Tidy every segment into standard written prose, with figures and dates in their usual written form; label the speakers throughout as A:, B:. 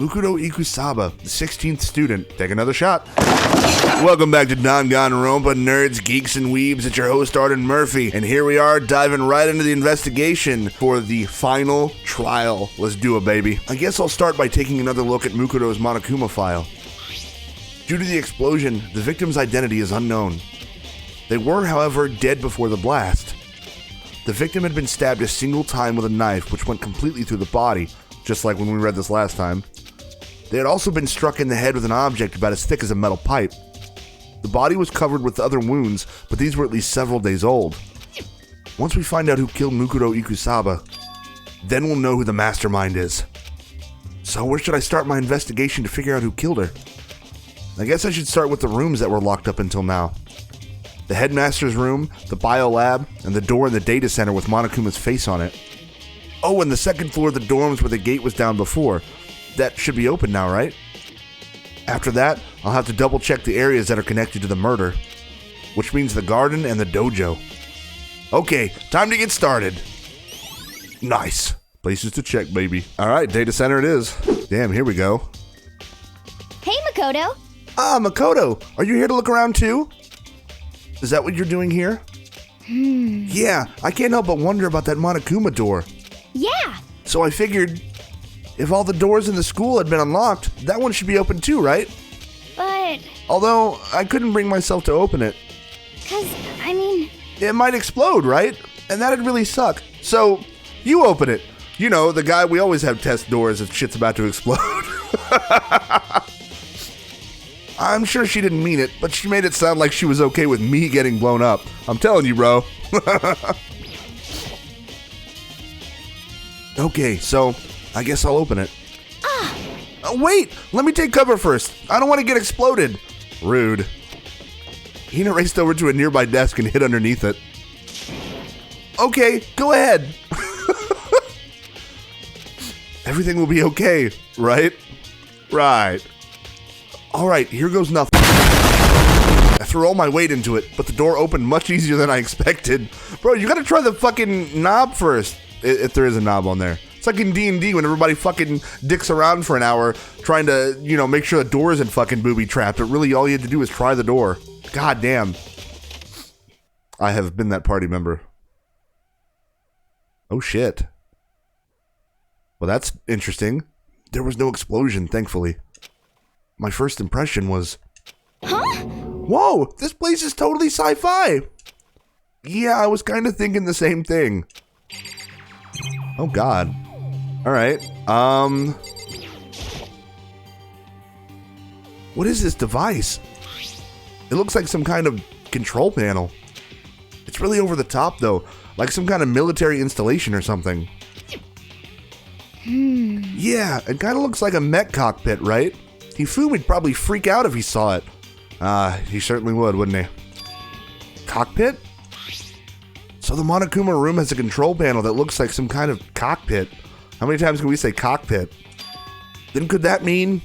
A: Mukudo Ikusaba, the 16th student. Take another shot. Welcome back to Danganronpa, nerds, geeks, and weebs. It's your host, Arden Murphy. And here we are, diving right into the investigation for the final trial. Let's do it, baby. I guess I'll start by taking another look at Mukudo's Monokuma file. Due to the explosion, the victim's identity is unknown. They were, however, dead before the blast. The victim had been stabbed a single time with a knife, which went completely through the body, just like when we read this last time. They had also been struck in the head with an object about as thick as a metal pipe. The body was covered with other wounds, but these were at least several days old. Once we find out who killed Mukudo Ikusaba, then we'll know who the Mastermind is. So where should I start my investigation to figure out who killed her? I guess I should start with the rooms that were locked up until now. The headmaster's room, the biolab, and the door in the data center with Monokuma's face on it. Oh, and the second floor of the dorms where the gate was down before. That should be open now, right? After that, I'll have to double check the areas that are connected to the murder, which means the garden and the dojo. Okay, time to get started. Nice. Places to check, baby. All right, data center it is. Damn, here we go.
B: Hey, Makoto.
A: Ah, Makoto, are you here to look around too? Is that what you're doing here? Yeah, I can't help but wonder about that Monokuma door.
B: Yeah.
A: So I figured, if all the doors in the school had been unlocked, that one should be open too, right?
B: But...
A: Although, I couldn't bring myself to open it. It might explode, right? And that'd really suck. So, you open it. You know, the guy we always have test doors if shit's about to explode. I'm sure she didn't mean it, but she made it sound like she was okay with me getting blown up. I'm telling you, bro. Okay, so I guess I'll open it. Wait! Let me take cover first. I don't want to get exploded. Rude. Hina raced over to a nearby desk and hid underneath it. Okay, go ahead. Everything will be okay, right? Right. Alright, here goes nothing. I threw all my weight into it, but the door opened much easier than I expected. Bro, you gotta try the fucking knob first, if there is a knob on there. It's like in D&D when everybody fucking dicks around for an hour trying to, make sure the door isn't fucking booby-trapped, but really all you had to do is try the door. God damn. I have been that party member. Oh shit. Well, that's interesting. There was no explosion, thankfully. My first impression was...
B: Huh?
A: Whoa, this place is totally sci-fi. Yeah, I was kind of thinking the same thing. Oh god. Alright, what is this device? It looks like some kind of control panel. It's really over the top though, like some kind of military installation or something. Yeah, it kind of looks like a mech cockpit, right? Hifumi'd probably freak out if he saw it. He certainly would, wouldn't he? Cockpit? So the Monokuma room has a control panel that looks like some kind of cockpit. How many times can we say cockpit? Then could that mean...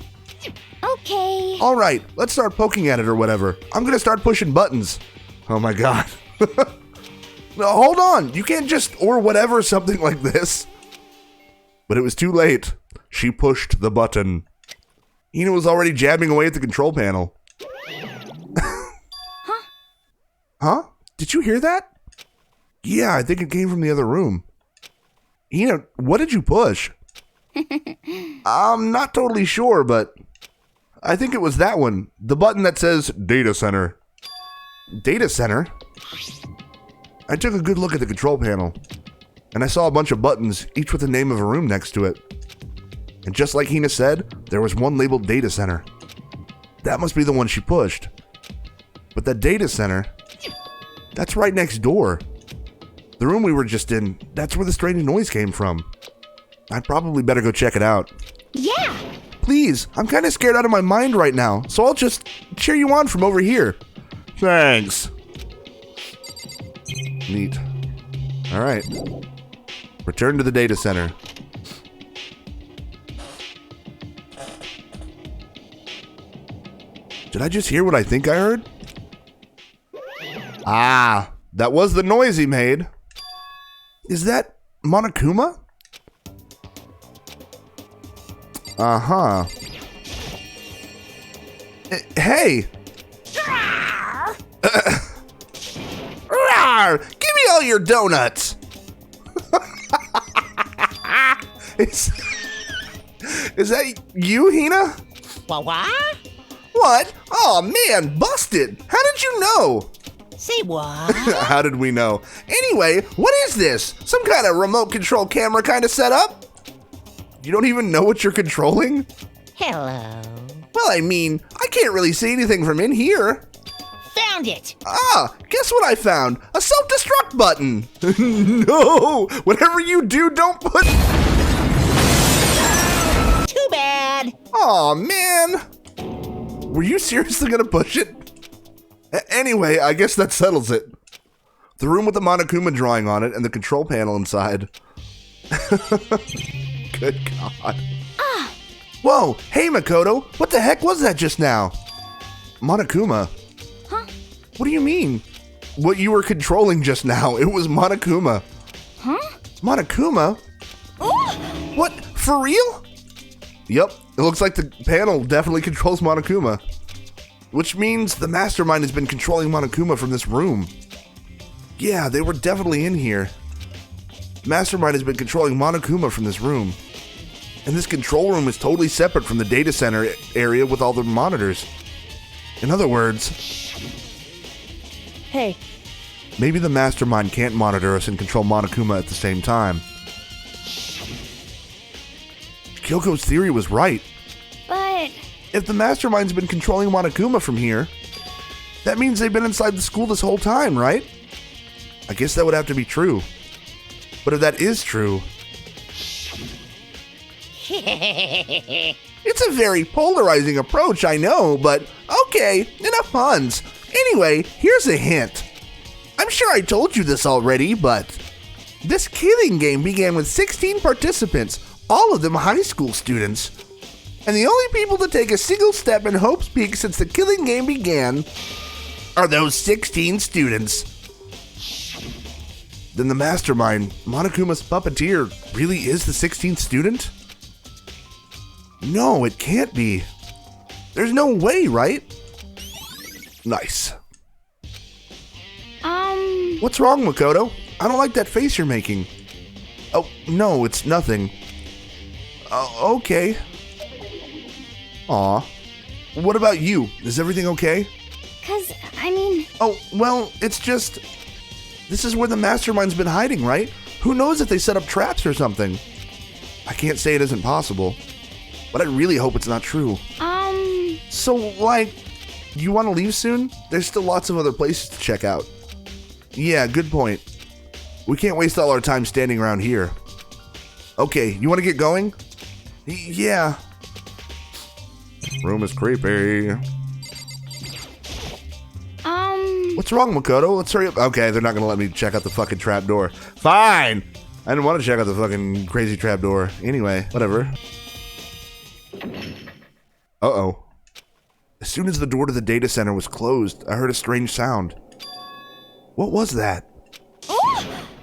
B: Okay.
A: Alright, let's start poking at it or whatever. I'm gonna start pushing buttons. Oh my god. No, hold on, you can't just or whatever something like this. But it was too late. She pushed the button. Hina was already jabbing away at the control panel.
B: Huh?
A: Huh? Did you hear that? Yeah, I think it came from the other room. Hina, what did you push? I'm not totally sure, but I think it was that one. The button that says Data Center. Data Center? I took a good look at the control panel, and I saw a bunch of buttons, each with the name of a room next to it. And just like Hina said, there was one labeled Data Center. That must be the one she pushed. But that Data Center, that's right next door. The room we were just in, that's where the strange noise came from. I'd probably better go check it out.
B: Yeah!
A: Please, I'm kind of scared out of my mind right now, so I'll just cheer you on from over here. Thanks. Neat. Alright. Return to the data center. Did I just hear what I think I heard? Ah, that was the noise he made. Is that Monokuma? Uh-huh. Hey! Rawr! Give me all your donuts! Is that you, Hina?
C: What?
A: What? Oh man, busted! How did you know?
C: Say what?
A: How did we know? Anyway, what is this? Some kind of remote control camera kind of setup? You don't even know what you're controlling?
C: Hello.
A: Well, I mean, I can't really see anything from in here.
C: Found it.
A: Ah, guess what I found? A self-destruct button. No, whatever you do, don't put...
C: Too bad.
A: Aw, man. Were you seriously gonna push it? Anyway, I guess that settles it. The room with the Monokuma drawing on it and the control panel inside. Good God. Whoa, hey Makoto, what the heck was that just now? Monokuma?
B: Huh?
A: What do you mean? What you were controlling just now, it was Monokuma.
B: Huh?
A: Monokuma?
B: Oh!
A: What, for real? Yep, it looks like the panel definitely controls Monokuma. Which means the Mastermind has been controlling Monokuma from this room. Yeah, they were definitely in here. Mastermind has been controlling Monokuma from this room. And this control room is totally separate from the data center area with all the monitors. In other words...
C: Hey.
A: Maybe the Mastermind can't monitor us and control Monokuma at the same time. Kyoko's theory was right.
B: But...
A: If the Mastermind's been controlling Monokuma from here, that means they've been inside the school this whole time, right? I guess that would have to be true. But if that is true... It's a very polarizing approach, I know, but okay, enough puns. Anyway, here's a hint. I'm sure I told you this already, but this killing game began with 16 participants, all of them high school students. And the only people to take a single step in Hope's Peak since the killing game began are those 16 students. Then the Mastermind, Monokuma's puppeteer, really is the 16th student? No, it can't be. There's no way, right? Nice. What's wrong, Makoto? I don't like that face you're making. Oh, no, it's nothing. Okay. Aw. What about you? Is everything okay?
B: 'Cause, I mean...
A: Oh, well, it's just... This is where the Mastermind's been hiding, right? Who knows if they set up traps or something? I can't say it isn't possible. But I really hope it's not true. So, like, you want to leave soon? There's still lots of other places to check out. Yeah, good point. We can't waste all our time standing around here. Okay, you want to get going? Yeah. Room is creepy. What's wrong, Makoto? Let's hurry up. Okay, they're not going to let me check out the fucking trap door. Fine! I didn't want to check out the fucking crazy trap door. Anyway, whatever. Uh-oh. As soon as the door to the data center was closed, I heard a strange sound. What was that?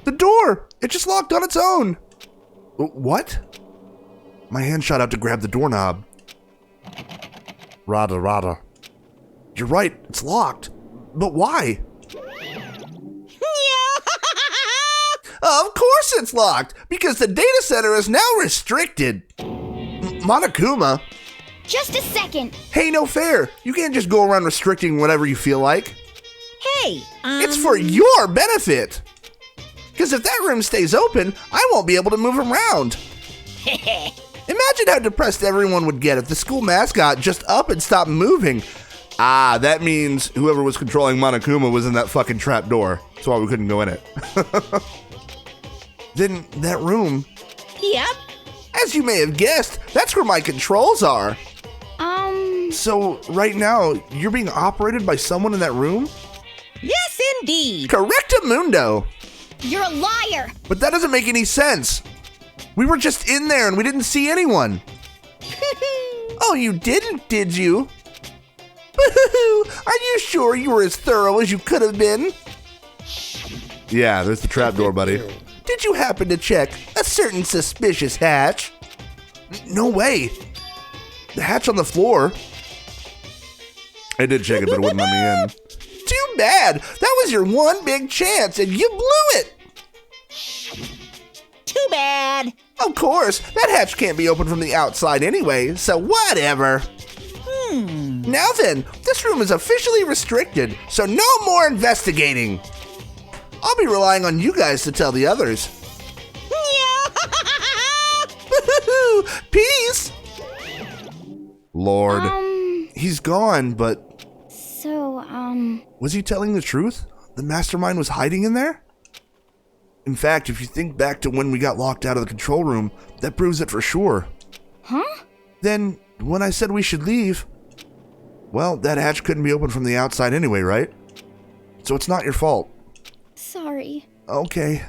A: The door! It just locked on its own! What? My hand shot out to grab the doorknob. Rada. You're right, it's locked. But why? Of course it's locked! Because the data center is now restricted! Monokuma?
B: Just a second.
A: Hey, no fair. You can't just go around restricting whatever you feel like.
C: Hey,
A: It's for your benefit. Because if that room stays open, I won't be able to move around. Imagine how depressed everyone would get if the school mascot just up and stopped moving. Ah, that means whoever was controlling Monokuma was in that fucking trap door. That's why we couldn't go in it. Then that room...
C: Yep.
A: As you may have guessed, that's where my controls are. So, right now, you're being operated by someone in that room?
C: Yes, indeed.
A: Correctamundo.
B: You're a liar.
A: But that doesn't make any sense. We were just in there and we didn't see anyone. Oh, you didn't, did you? Boo-hoo-hoo. Are you sure you were as thorough as you could have been? Yeah, there's the trapdoor, buddy. Did you happen to check a certain suspicious hatch? No way. The hatch on the floor. I did check it, but it wouldn't let me in. Too bad. That was your one big chance, and you blew it.
C: Too bad.
A: Of course, that hatch can't be opened from the outside anyway, so whatever. Now then, this room is officially restricted, so no more investigating. I'll be relying on you guys to tell the others. Peace! Lord, he's gone, but...
B: So,
A: Was he telling the truth? The Mastermind was hiding in there? In fact, if you think back to when we got locked out of the control room, that proves it for sure.
B: Huh?
A: Then, when I said we should leave... Well, that hatch couldn't be opened from the outside anyway, right? So it's not your fault.
B: Sorry.
A: Okay.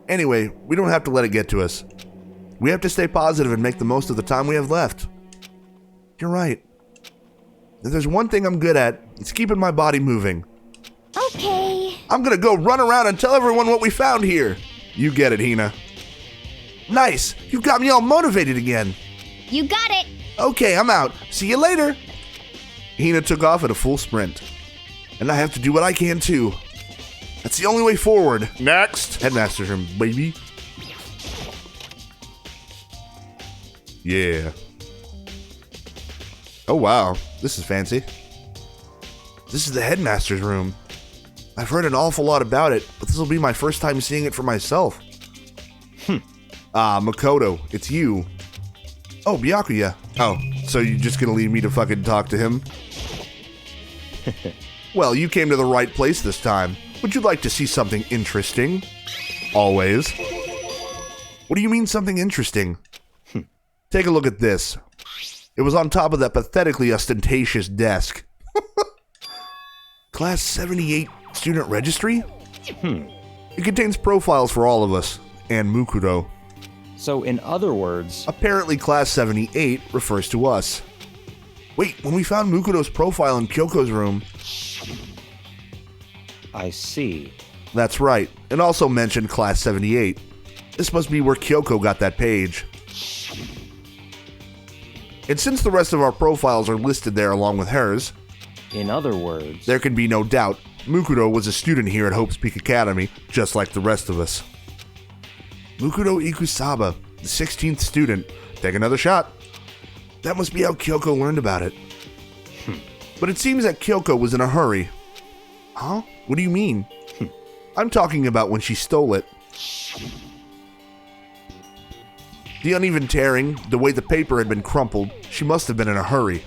A: Anyway, we don't have to let it get to us. We have to stay positive and make the most of the time we have left. You're right. If there's one thing I'm good at, it's keeping my body moving.
B: Okay.
A: I'm gonna go run around and tell everyone what we found here. You get it, Hina. Nice. You've got me all motivated again.
B: You got it.
A: Okay, I'm out. See you later. Hina took off at a full sprint. And I have to do what I can too. That's the only way forward. Next. Headmaster's room, baby. Yeah. Oh wow, this is fancy. This is the headmaster's room. I've heard an awful lot about it, but this will be my first time seeing it for myself. Makoto, it's you. Oh, Byakuya. Oh, so you're just gonna leave me to fucking talk to him? Well, you came to the right place this time. Would you like to see something interesting? Always. What do you mean something interesting? Take a look at this. It was on top of that pathetically ostentatious desk. Class 78 student registry? It contains profiles for all of us, and Mukuro.
D: So in other words...
A: Apparently Class 78 refers to us. Wait, when we found Mukuro's profile in Kyoko's room...
D: I see.
A: That's right, and also mentioned Class 78. This must be where Kyoko got that page. And since the rest of our profiles are listed there along with hers...
D: In other words...
A: There can be no doubt, Mukuro was a student here at Hope's Peak Academy, just like the rest of us. Mukuro Ikusaba, the 16th student. Take another shot. That must be how Kyoko learned about it. But it seems that Kyoko was in a hurry. Huh? What do you mean? I'm talking about when she stole it. The uneven tearing, the way the paper had been crumpled, she must have been in a hurry.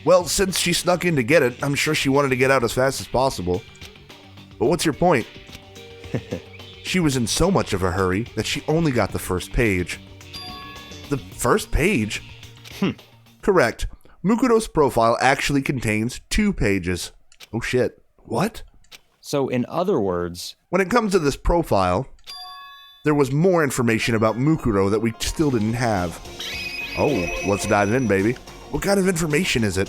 A: Well, since she snuck in to get it, I'm sure she wanted to get out as fast as possible. But what's your point? She was in so much of a hurry that she only got the first page. The first page? Correct. Mukuro's profile actually contains 2 pages. Oh shit. What?
D: So in other words...
A: When it comes to this profile, there was more information about Mukuro that we still didn't have. Oh, let's dive in, baby. What kind of information is it?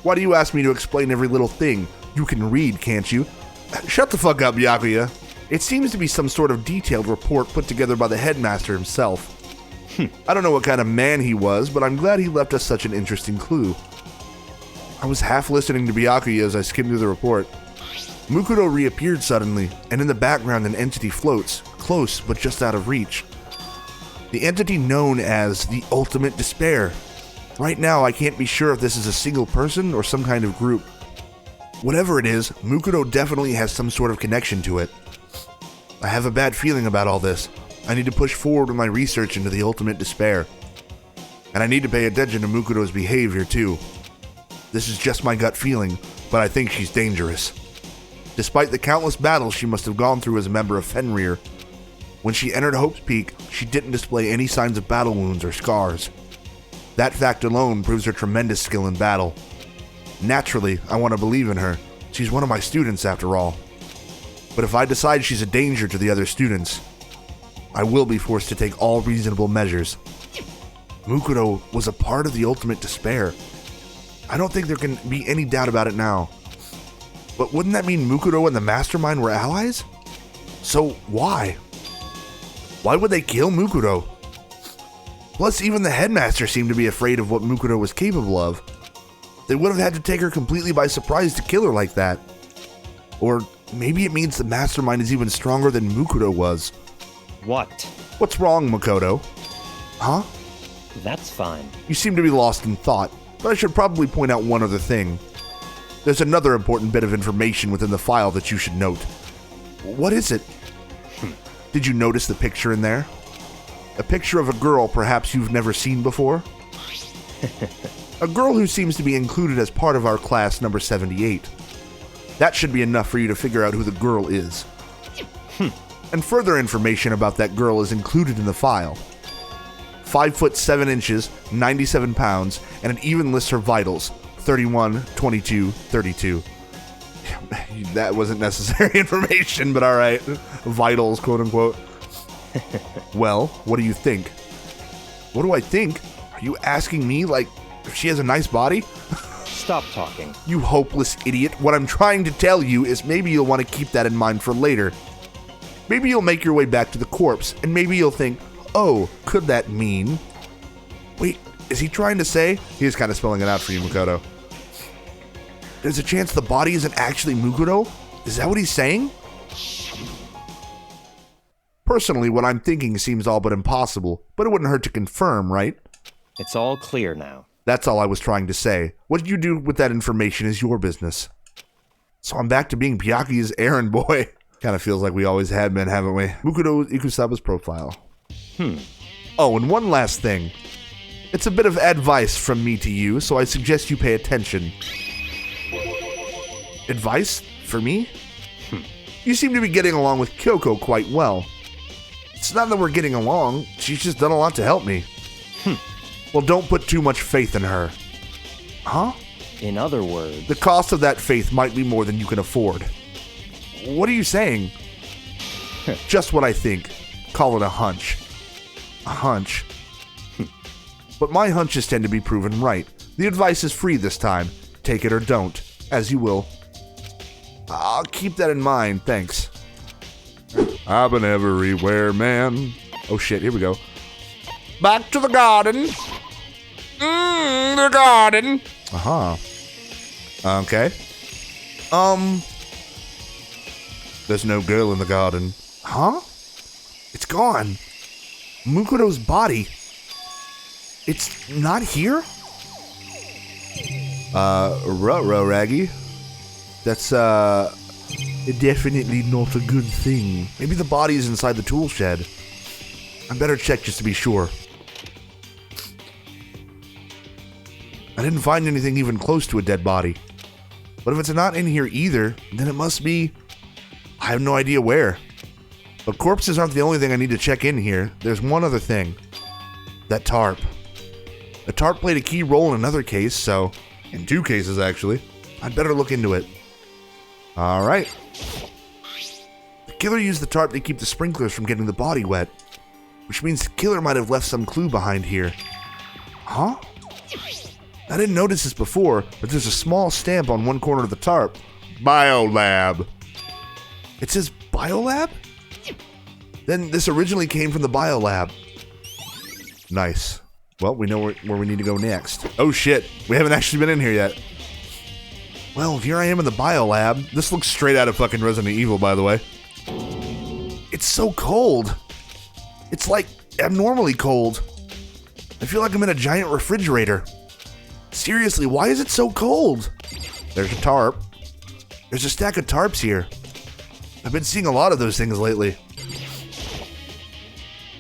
A: Why do you ask me to explain every little thing? You can read, can't you? Shut the fuck up, Byakuya. It seems to be some sort of detailed report put together by the headmaster himself. I don't know what kind of man he was, but I'm glad he left us such an interesting clue. I was half listening to Byakuya as I skimmed through the report. Mukuro reappeared suddenly, and in the background an entity floats, close but just out of reach. The entity known as the Ultimate Despair. Right now, I can't be sure if this is a single person or some kind of group. Whatever it is, Mukuro definitely has some sort of connection to it. I have a bad feeling about all this. I need to push forward with my research into the Ultimate Despair. And I need to pay attention to Mukuro's behavior too. This is just my gut feeling, but I think she's dangerous. Despite the countless battles she must have gone through as a member of Fenrir, when she entered Hope's Peak, she didn't display any signs of battle wounds or scars. That fact alone proves her tremendous skill in battle. Naturally, I want to believe in her. She's one of my students after all. But if I decide she's a danger to the other students, I will be forced to take all reasonable measures. Mukuro was a part of the Ultimate Despair. I don't think there can be any doubt about it now. But wouldn't that mean Mukuro and the Mastermind were allies? So why? Why would they kill Mukuro? Plus, even the headmaster seemed to be afraid of what Mukoto was capable of. They would have had to take her completely by surprise to kill her like that. Or maybe it means the Mastermind is even stronger than Mukoto was.
D: What?
A: What's wrong, Makoto? Huh?
D: That's fine.
A: You seem to be lost in thought, but I should probably point out one other thing. There's another important bit of information within the file that you should note. What is it? Did you notice the picture in there? A picture of a girl perhaps you've never seen before? A girl who seems to be included as part of our class number 78. That should be enough for you to figure out who the girl is. And further information about that girl is included in the file. 5 foot 7 inches, 97 pounds, and it even lists her vitals, 31, 22, 32. That wasn't necessary information, but alright. Vitals, quote unquote. Well, what do you think? What do I think? Are you asking me, like, if she has a nice body?
D: Stop talking.
A: You hopeless idiot. What I'm trying to tell you is maybe you'll want to keep that in mind for later. Maybe you'll make your way back to the corpse, and maybe you'll think, oh, could that mean? Wait, is he trying to say? He is kind of spelling it out for you, Makoto. There's a chance the body isn't actually Mukoto? Is that what he's saying? Personally, what I'm thinking seems all but impossible, but it wouldn't hurt to confirm, right?
D: It's all clear now.
A: That's all I was trying to say. What you do with that information is your business. So I'm back to being Byakuya's errand boy. Kind of feels like we always have been, haven't we? Mukoto Ikusaba's profile. Oh, and one last thing. It's a bit of advice from me to you, so I suggest you pay attention. Advice? For me? You seem to be getting along with Kyoko quite well. It's not that we're getting along, she's just done a lot to help me. Well, don't put too much faith in her. Huh?
D: In other words,
A: The cost of that faith might be more than you can afford. What are you saying? Just what I think. Call it a hunch. A hunch. But my hunches tend to be proven right. The advice is free this time. Take it or don't, as you will. I'll keep that in mind, thanks. I've been everywhere, man. Oh shit, here we go. Back to the garden. The garden. Okay. There's no girl in the garden. Huh? It's gone. Mukoto's body. It's not here? Ruh-roh, Raggy. That's, definitely not a good thing. Maybe the body is inside the tool shed. I better check just to be sure. I didn't find anything even close to a dead body. But if it's not in here either, then it must be... I have no idea where. But corpses aren't the only thing I need to check in here. There's one other thing. That tarp. The tarp played a key role in another case, so... in 2 cases, actually. I'd better look into it. Alright. The killer used the tarp to keep the sprinklers from getting the body wet. Which means the killer might have left some clue behind here. Huh? I didn't notice this before, but there's a small stamp on one corner of the tarp. Biolab. It says Biolab? Then this originally came from the Biolab. Nice. Well, we know where we need to go next. Oh shit, we haven't actually been in here yet. Well, here I am in the Biolab. This looks straight out of fucking Resident Evil, by the way. It's so cold. It's like abnormally cold. I feel like I'm in a giant refrigerator. Seriously, why is it so cold? There's a tarp. There's a stack of tarps here. I've been seeing a lot of those things lately.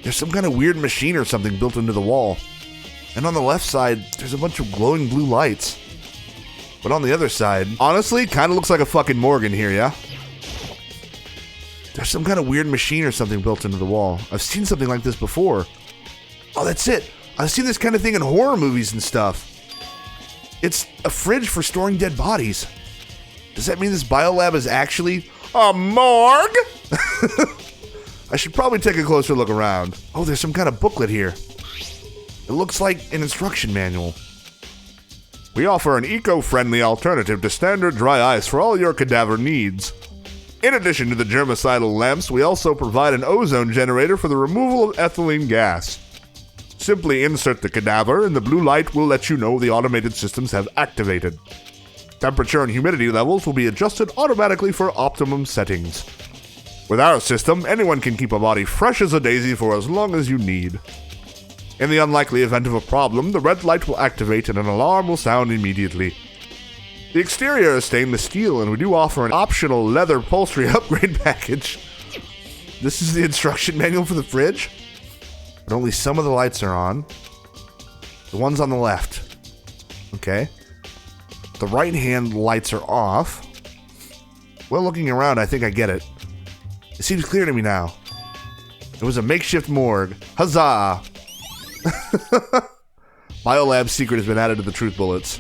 A: There's some kind of weird machine or something built into the wall. And on the left side, there's a bunch of glowing blue lights. But on the other side, honestly, kind of looks like a fucking morgue in here, yeah? There's some kind of weird machine or something built into the wall. I've seen something like this before. Oh, that's it. I've seen this kind of thing in horror movies and stuff. It's a fridge for storing dead bodies. Does that mean this biolab is actually a morgue? I should probably take a closer look around. Oh, there's some kind of booklet here. It looks like an instruction manual. We offer an eco-friendly alternative to standard dry ice for all your cadaver needs. In addition to the germicidal lamps, we also provide an ozone generator for the removal of ethylene gas. Simply insert the cadaver, and the blue light will let you know the automated systems have activated. Temperature and humidity levels will be adjusted automatically for optimum settings. With our system, anyone can keep a body fresh as a daisy for as long as you need. In the unlikely event of a problem, the red light will activate and an alarm will sound immediately. The exterior is stainless steel, and we do offer an optional leather upholstery upgrade package. This is the instruction manual for the fridge, but only some of the lights are on. The ones on the left. Okay. The right-hand lights are off. Well, looking around, I think I get it. It seems clear to me now. It was a makeshift morgue. Huzzah! Biolab secret has been added to the truth bullets.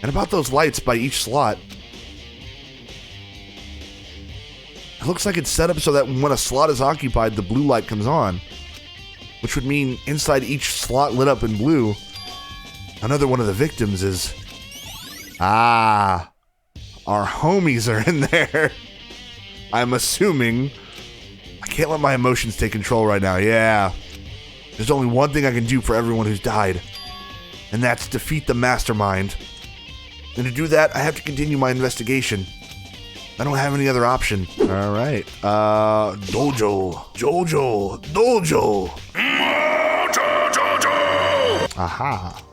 A: And about those lights by each slot. It looks like it's set up so that when a slot is occupied, the blue light comes on. Which would mean inside each slot lit up in blue, another one of the victims is... Ah, our homies are in there. I'm assuming. I can't let my emotions take control right now. Yeah. There's only one thing I can do for everyone who's died, and that's defeat the Mastermind. And to do that, I have to continue my investigation. I don't have any other option. All right. Dojo. Jojo. Dojo. Aha.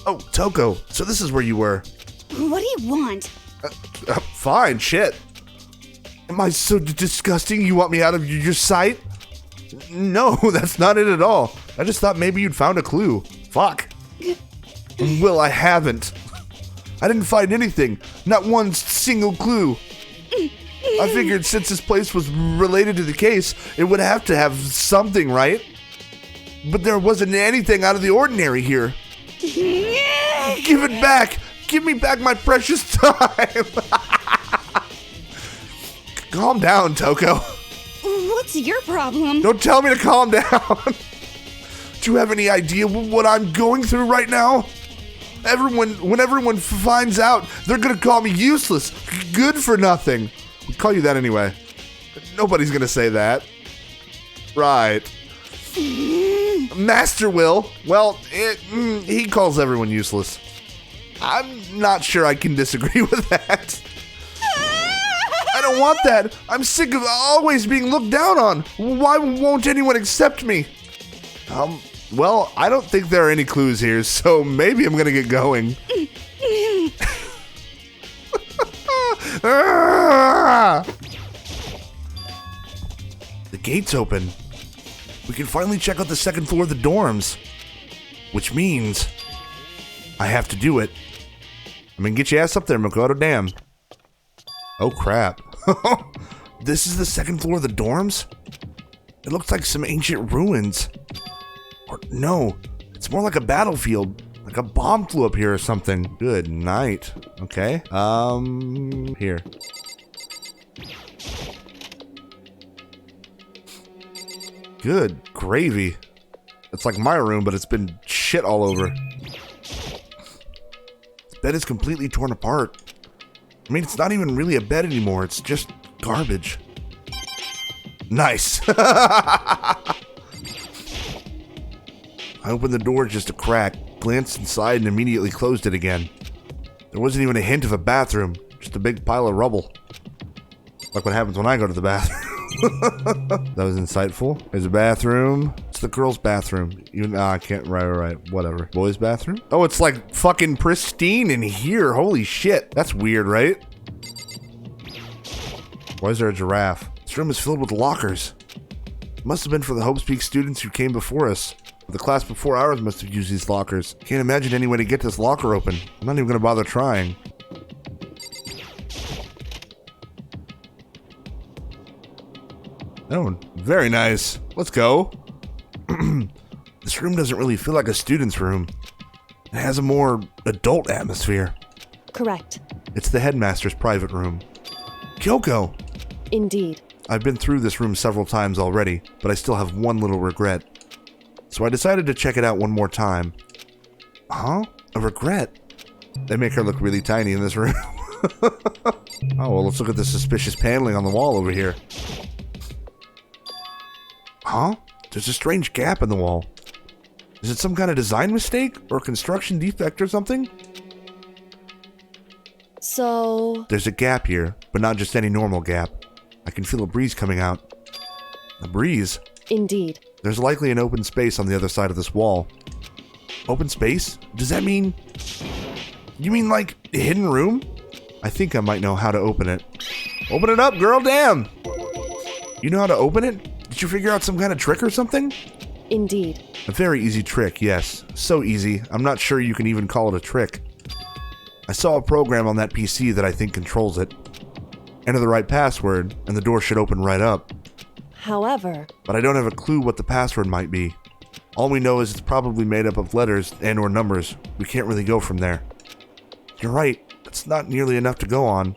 A: Oh, Toko. So this is where you were.
B: What do you want?
A: Fine, shit. Am I so disgusting you want me out of your sight? No, that's not it at all. I just thought maybe you'd found a clue. Fuck. Well, I haven't. I didn't find anything. Not one single clue. I figured since this place was related to the case, it would have to have something, right? But there wasn't anything out of the ordinary here. Give it back. Give me back my precious time. Calm down, Toko.
B: What's your problem?
A: Don't tell me to calm down. Do you have any idea what I'm going through right now? When everyone finds out, they're gonna call me useless, good for nothing. We'll call you that anyway. Nobody's gonna say that. Right. Master will. Well, he calls everyone useless. I'm not sure I can disagree with that. I don't want that. I'm sick of always being looked down on. Why won't anyone accept me? Well, I don't think there are any clues here, so maybe I'm gonna get going. The gate's open. We can finally check out the second floor of the dorms. Which means I have to do it. I mean, get your ass up there, Makoto, damn. Oh, crap. This is the second floor of the dorms? It looks like some ancient ruins. Or no, it's more like a battlefield. Like a bomb flew up here or something. Good night. Okay. Here. Good gravy. It's like my room, but it's been shit all over. This bed is completely torn apart. I mean, it's not even really a bed anymore. It's just garbage. Nice. I opened the door just a crack, glanced inside, and immediately closed it again. There wasn't even a hint of a bathroom, just a big pile of rubble. Like what happens when I go to the bathroom. That was insightful. There's a bathroom. It's the girls' bathroom. Even I can't. Right. Whatever. Boys' bathroom. Oh, it's like fucking pristine in here. Holy shit. That's weird, right? Why is there a giraffe? This room is filled with lockers. It must have been for the Hope's Peak students who came before us. The class before ours must have used these lockers. Can't imagine any way to get this locker open. I'm not even gonna bother trying. Oh, very nice. Let's go. This room doesn't really feel like a student's room. It has a more adult atmosphere.
E: Correct.
A: It's the headmaster's private room. Kyoko!
E: Indeed.
A: I've been through this room several times already, but I still have one little regret. So I decided to check it out one more time. Huh? A regret? They make her look really tiny in this room. Oh, well, let's look at the suspicious paneling on the wall over here. Huh? There's a strange gap in the wall. Is it some kind of design mistake or construction defect or something?
E: So,
A: There's a gap here, but not just any normal gap. I can feel a breeze coming out. A breeze?
E: indeed.
A: There's likely an open space on the other side of this wall. Open space? Does that mean... You mean like a hidden room? I think I might know how to open it. Open it up, girl, damn! You know how to open it? Did you figure out some kind of trick or something?
E: Indeed.
A: A very easy trick, yes. So easy, I'm not sure you can even call it a trick. I saw a program on that PC that I think controls it. Enter the right password, and the door should open right up.
E: However,
A: But I don't have a clue what the password might be. All we know is it's probably made up of letters and or numbers. We can't really go from there. You're right, it's not nearly enough to go on.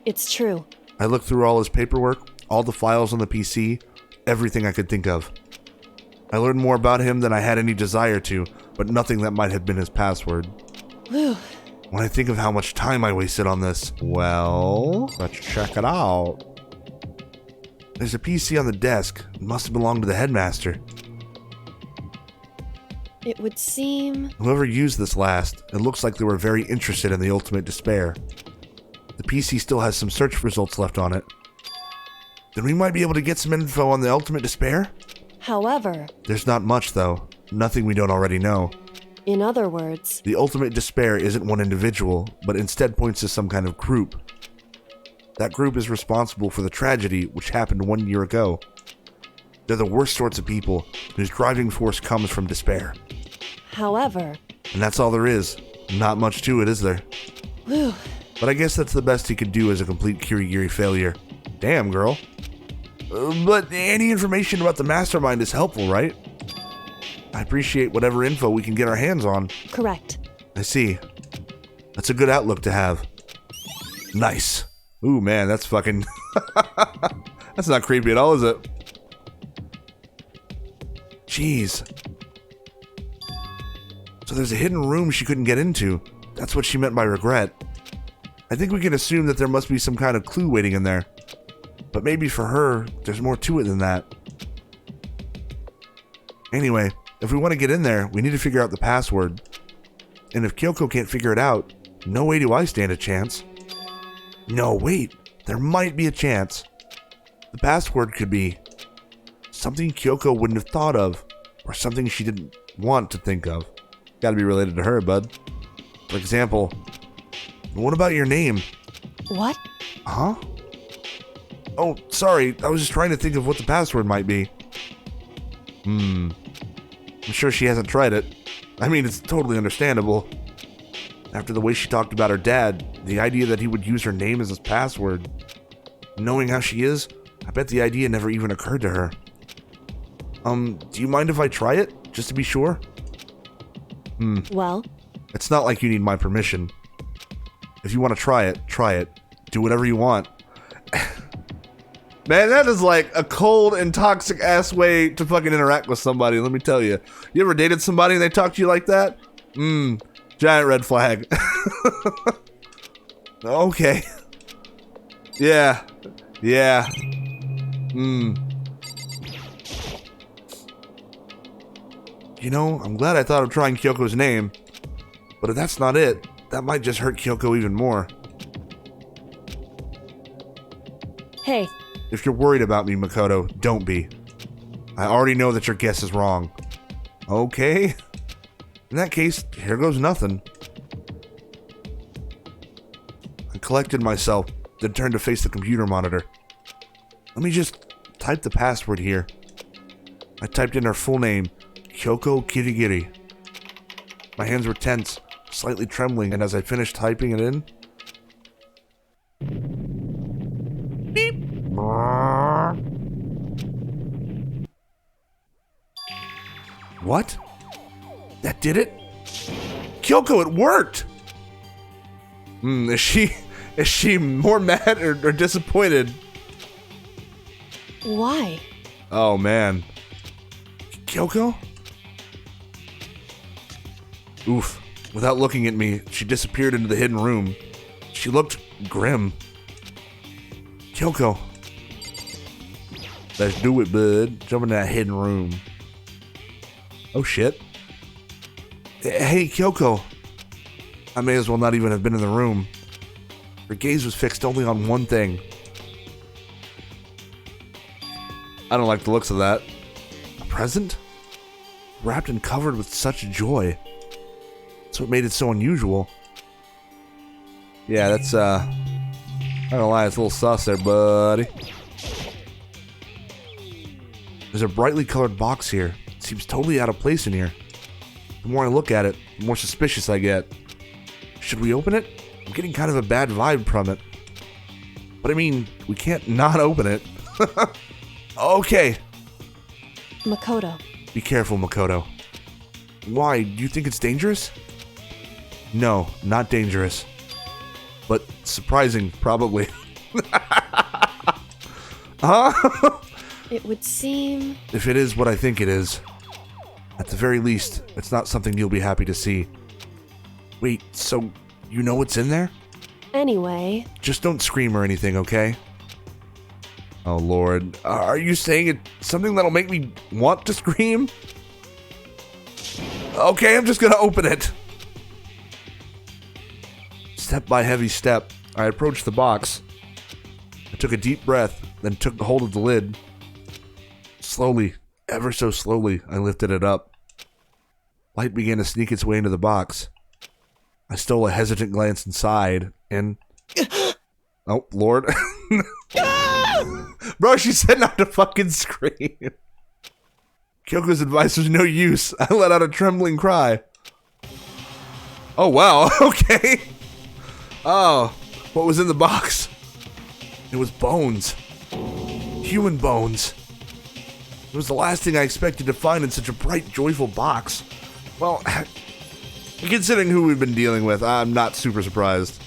E: it's true.
A: I looked through all his paperwork, all the files on the PC, everything I could think of. I learned more about him than I had any desire to, but nothing that might have been his password.
E: Whew.
A: When I think of how much time I wasted on this, well, let's check it out. There's a PC on the desk. It must have belonged to the headmaster.
E: It would seem...
A: Whoever used this last, it looks like they were very interested in the ultimate despair. The PC still has some search results left on it. Then we might be able to get some info on the ultimate despair?
E: However,
A: There's not much though. Nothing we don't already know.
E: in other words,
A: The ultimate despair isn't one individual, but instead points to some kind of group. That group is responsible for the tragedy which happened 1 year ago. They're the worst sorts of people whose driving force comes from despair.
E: however,
A: And that's all there is. Not much to it, is there?
E: whew,
A: But I guess that's the best he could do as a complete Kirigiri failure. Damn, girl. But any information about the Mastermind is helpful, right? I appreciate whatever info we can get our hands on.
E: correct.
A: I see. That's a good outlook to have. Nice. Ooh, man, that's fucking... That's not creepy at all, is it? Jeez. So there's a hidden room she couldn't get into. That's what she meant by regret. I think we can assume that there must be some kind of clue waiting in there. But maybe for her, there's more to it than that. Anyway, if we want to get in there, we need to figure out the password. And if Kyoko can't figure it out, no way do I stand a chance. No, wait. There might be a chance. The password could be something Kyoko wouldn't have thought of, or something she didn't want to think of. Gotta be related to her, bud. For example, what about your name?
E: What?
A: Huh? Oh, sorry. I was just trying to think of what the password might be. I'm sure she hasn't tried it. I mean, it's totally understandable. After the way she talked about her dad, the idea that he would use her name as his password. Knowing how she is, I bet the idea never even occurred to her. Do you mind if I try it? Just to be sure?
E: Well,
A: It's not like you need my permission. If you want to try it, try it. Do whatever you want. Man, that is like a cold and toxic ass way to fucking interact with somebody, let me tell you. You ever dated somebody and they talk to you like that? Giant red flag. Okay. Yeah. You know, I'm glad I thought of trying Kyoko's name. But if that's not it, that might just hurt Kyoko even more.
E: hey,
A: If you're worried about me, Makoto, don't be. I already know that your guess is wrong. Okay? In that case, here goes nothing. I collected myself, then turned to face the computer monitor. Let me just type the password here. I typed in her full name, Kyoko Kirigiri. My hands were tense, slightly trembling, and as I finished typing it in... Beep! What? That did it? Kyoko, it worked! Is she more mad or disappointed?
E: why?
A: Oh man. Kyoko? Oof. Without looking at me, she disappeared into the hidden room. She looked grim. Kyoko. Let's do it, bud. Jump in that hidden room. Oh shit. Hey, Kyoko. I may as well not even have been in the room. Her gaze was fixed only on one thing. I don't like the looks of that. A present? Wrapped and covered with such joy. That's what made it so unusual. Yeah, that's, I'm not gonna lie, it's a little sus there, buddy. There's a brightly colored box here. It seems totally out of place in here. The more I look at it, the more suspicious I get. Should we open it? I'm getting kind of a bad vibe from it. But I mean, we can't not open it. Okay.
E: Makoto.
A: Be careful, Makoto. Why? Do you think it's dangerous? No, not dangerous. But surprising, probably. Huh?
E: It would seem...
A: If it is what I think it is, at the very least, it's not something you'll be happy to see. Wait, so you know what's in there?
E: Anyway...
A: Just don't scream or anything, okay? Oh, Lord. Are you saying it's something that'll make me want to scream? Okay, I'm just gonna open it. Step by heavy step, I approached the box. I took a deep breath, then took hold of the lid. Slowly, ever so slowly, I lifted it up. Light began to sneak its way into the box. I stole a hesitant glance inside, and... Oh, Lord. Bro, she said not to fucking scream. Kyoko's advice was no use. I let out a trembling cry. Oh, wow. Okay. Oh, what was in the box? It was bones. Human bones. It was the last thing I expected to find in such a bright, joyful box. Well, considering who we've been dealing with, I'm not super surprised.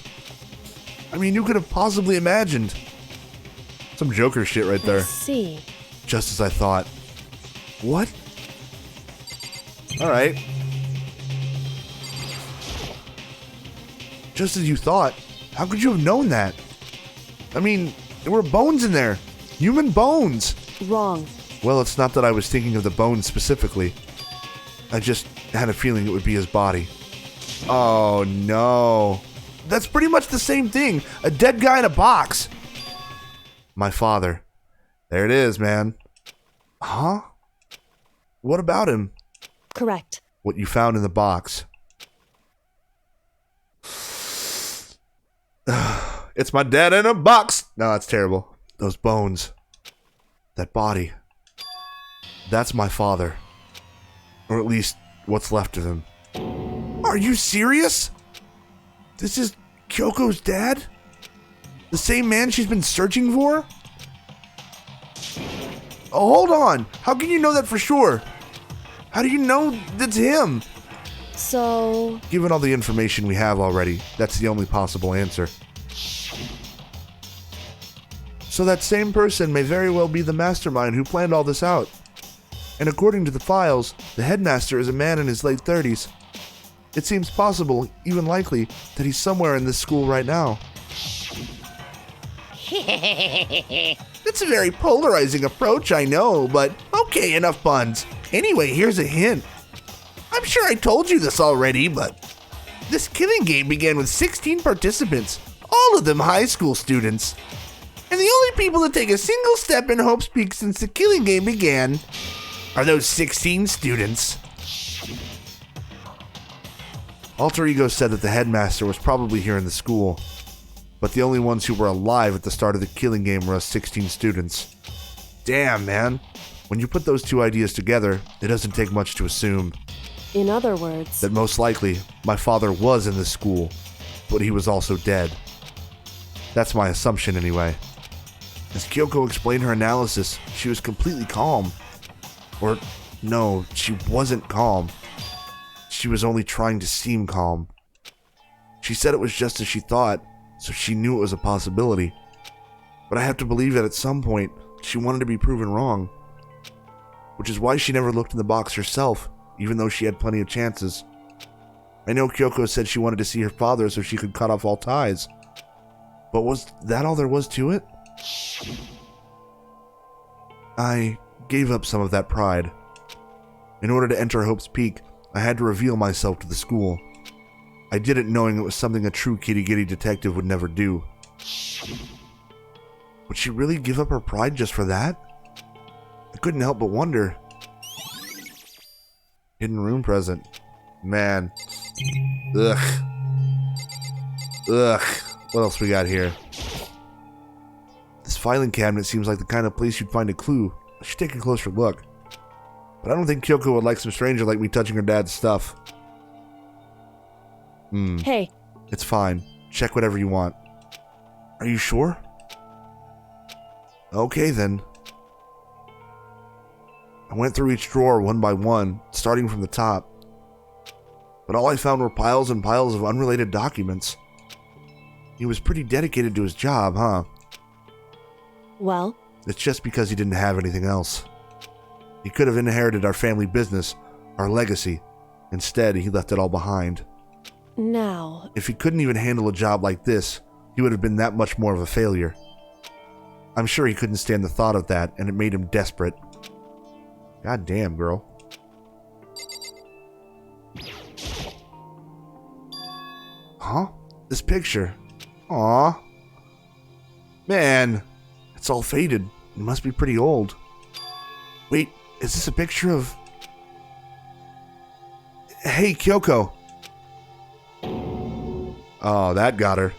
A: I mean, who could have possibly imagined? Some Joker shit right there.
E: I see.
A: Just as I thought. What? Alright. Just as you thought? How could you have known that? I mean, there were bones in there. Human bones.
E: Wrong.
A: Well, it's not that I was thinking of the bones specifically. I just had a feeling it would be his body. Oh, no. That's pretty much the same thing. A dead guy in a box. My father. There it is, man. Huh? What about him?
E: Correct.
A: What you found in the box. It's my dad in a box. No, that's terrible. Those bones. That body. That's my father. Or at least what's left of him. Are you serious? This is Kyoko's dad? The same man she's been searching for? Oh, hold on. How can you know that for sure? How do you know that's him?
E: So...
A: Given all the information we have already, that's the only possible answer. So that same person may very well be the mastermind who planned all this out. And according to the files, the headmaster is a man in his late 30s. It seems possible, even likely, that he's somewhere in this school right now. It's a very polarizing approach, I know, but okay, enough puns. Anyway, here's a hint. I'm sure I told you this already, but this killing game began with 16 participants, all of them high school students. And the only people to take a single step in Hope's Peak since the killing game began are those 16 students. Alter Ego said that the headmaster was probably here in the school, but the only ones who were alive at the start of the killing game were us 16 students. Damn, man. When you put those two ideas together, it doesn't take much to assume
E: In other words...
A: that most likely, my father was in this school, but he was also dead. That's my assumption anyway. As Kyoko explained her analysis, she was completely calm. Or, no, she wasn't calm. She was only trying to seem calm. She said it was just as she thought, so she knew it was a possibility. But I have to believe that at some point, she wanted to be proven wrong. Which is why she never looked in the box herself, even though she had plenty of chances. I know Kyoko said she wanted to see her father so she could cut off all ties. But was that all there was to it? I gave up some of that pride. In order to enter Hope's Peak, I had to reveal myself to the school. I did it knowing it was something a true kitty-gitty detective would never do. Would she really give up her pride just for that? I couldn't help but wonder. Hidden room present. Man. Ugh. Ugh. What else we got here? This filing cabinet seems like the kind of place you'd find a clue. I should take a closer look. But I don't think Kyoko would like some stranger like me touching her dad's stuff.
E: Hey.
A: It's fine. Check whatever you want. Are you sure? Okay then. I went through each drawer one by one, starting from the top. But all I found were piles and piles of unrelated documents. He was pretty dedicated to his job, huh?
E: Well?
A: It's just because he didn't have anything else. He could have inherited our family business, our legacy. Instead, he left it all behind.
E: Now...
A: If he couldn't even handle a job like this, he would have been that much more of a failure. I'm sure he couldn't stand the thought of that, and it made him desperate. God damn, girl. Huh? This picture. Aw. Man, it's all faded. It must be pretty old. Wait, is this a picture of... Hey, Kyoko. Oh, that got her.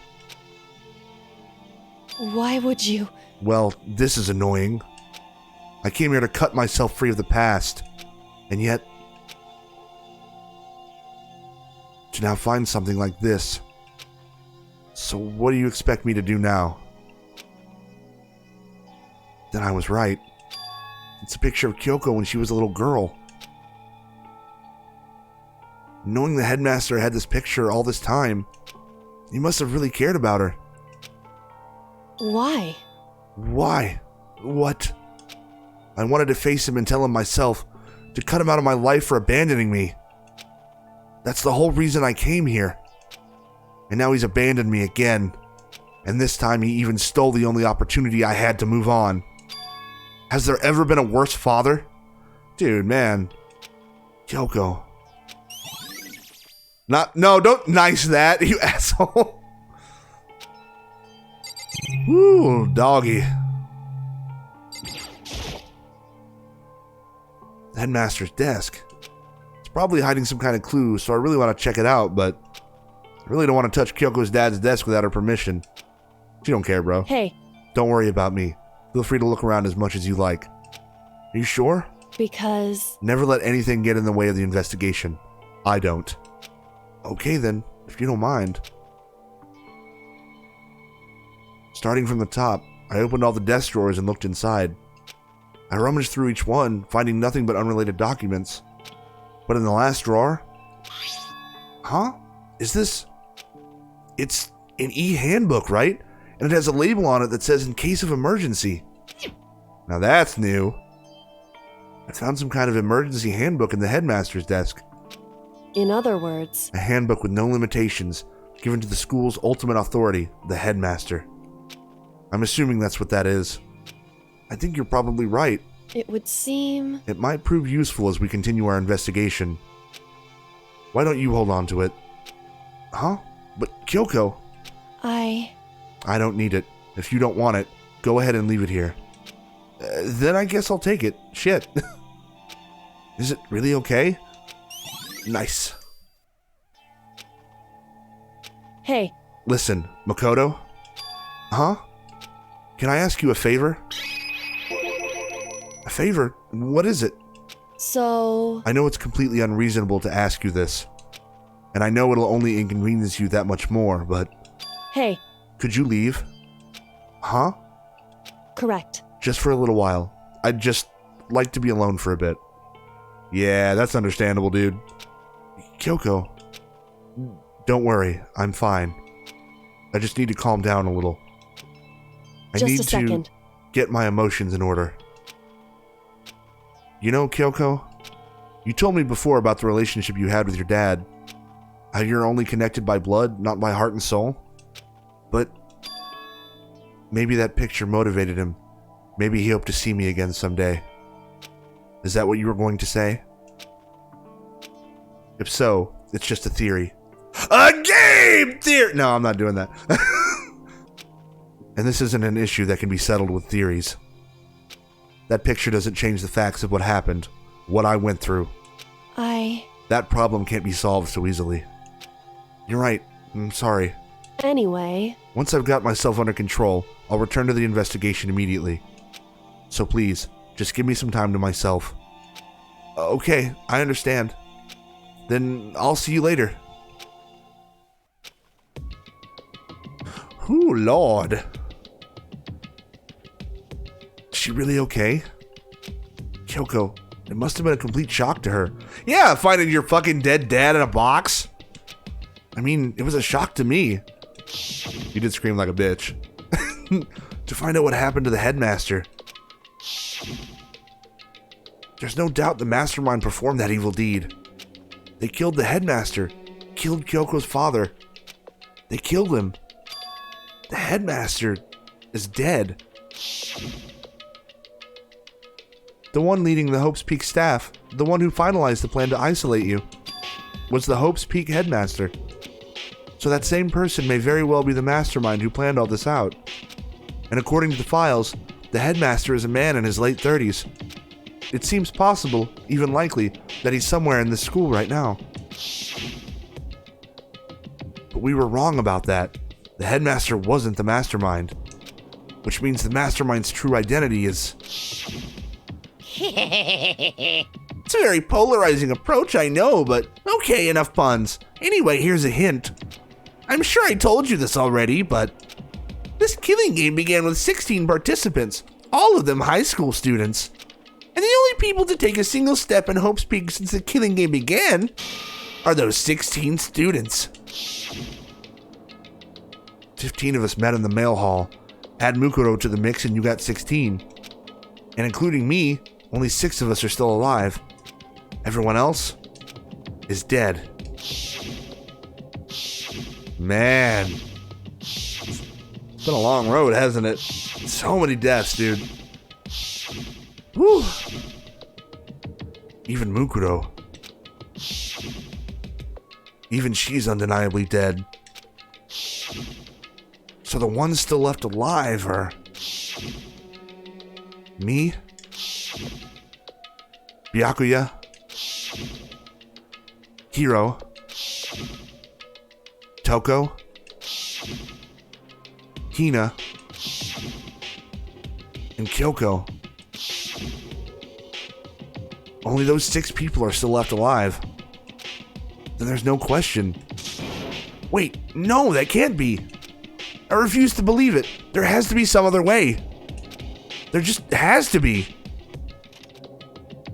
E: Why would you...
A: Well, this is annoying. I came here to cut myself free of the past. And yet... to now find something like this. So what do you expect me to do now? Then I was right. It's a picture of Kyoko when she was a little girl. Knowing the headmaster had this picture all this time, he must have really cared about her.
E: Why?
A: Why? What? I wanted to face him and tell him myself, to cut him out of my life for abandoning me. That's the whole reason I came here. And now he's abandoned me again. And this time he even stole the only opportunity I had to move on. Has there ever been a worse father? Dude, man. Kyoko. No, don't nice that, you asshole. Ooh, doggy. The headmaster's desk. It's probably hiding some kind of clue, so I really want to check it out, but I really don't want to touch Kyoko's dad's desk without her permission. She don't care, bro.
E: Hey.
A: Don't worry about me. Feel free to look around as much as you like. Are you sure?
E: Because...
A: Never let anything get in the way of the investigation. I don't. Okay then, if you don't mind. Starting from the top, I opened all the desk drawers and looked inside. I rummaged through each one, finding nothing but unrelated documents. But in the last drawer... Huh? Is this... It's an e-handbook, right? And it has a label on it that says in case of emergency. Now that's new. I found some kind of emergency handbook in the headmaster's desk.
E: In other words...
A: A handbook with no limitations, given to the school's ultimate authority, the headmaster. I'm assuming that's what that is. I think you're probably right.
E: It would seem...
A: It might prove useful as we continue our investigation. Why don't you hold on to it? Huh? But Kyoko... I don't need it. If you don't want it, go ahead and leave it here. Then I guess I'll take it. Shit. Is it really okay? Nice.
E: Hey.
A: Listen, Makoto? Huh? Can I ask you a favor? A favor? What is it?
E: So...
A: I know it's completely unreasonable to ask you this. And I know it'll only inconvenience you that much more, but...
E: Hey.
A: Could you leave? Huh?
E: Correct.
A: Just for a little while. I'd just like to be alone for a bit. Yeah, that's understandable, dude. Kyoko. Don't worry, I'm fine. I just need to calm down a little. I
E: just
A: need
E: a second.
A: to get my emotions in order. You know, Kyoko, you told me before about the relationship you had with your dad. How you're only connected by blood, not by heart and soul. But maybe that picture motivated him. Maybe he hoped to see me again someday. Is that what you were going to say? If so, it's just a theory. A game theory! No, I'm not doing that. And this isn't an issue that can be settled with theories. That picture doesn't change the facts of what happened, what I went through. That problem can't be solved so easily. You're right. I'm sorry.
E: Anyway.
A: Once I've got myself under control, I'll return to the investigation immediately. So please, just give me some time to myself. Okay, I understand. Then I'll see you later. Ooh, Lord. Is she really okay? Kyoko, it must have been a complete shock to her. Yeah, finding your fucking dead dad in a box. I mean, it was a shock to me. You did scream like a bitch. To find out what happened to the headmaster. There's no doubt the Mastermind performed that evil deed. They killed the headmaster, killed Kyoko's father. They killed him. The headmaster is dead. The one leading the Hope's Peak staff, the one who finalized the plan to isolate you, was the Hope's Peak headmaster. So that same person may very well be the mastermind who planned all this out. And according to the files, the headmaster is a man in his late 30s. It seems possible, even likely, that he's somewhere in this school right now. But we were wrong about that. The headmaster wasn't the mastermind. Which means the mastermind's true identity is... It's a very polarizing approach, I know, but okay, enough puns. Anyway, here's a hint. I'm sure I told you this already, but this killing game began with 16 participants, all of them high school students. And the only people to take a single step in Hope's Peak since the killing game began are those 16 students. 15 of us met in the mail hall. Add Mukuro to the mix and you got 16. And including me, only 6 of us are still alive. Everyone else is dead. Man. It's been a long road, hasn't it? So many deaths, dude. Whew. Even Mukuro. Even she's undeniably dead. So the ones still left alive are... me? Byakuya? Hiro? Toko? Hina? And Kyoko? Only those 6 people are still left alive. Then there's no question. Wait, no, that can't be. I refuse to believe it. There has to be some other way. There just has to be.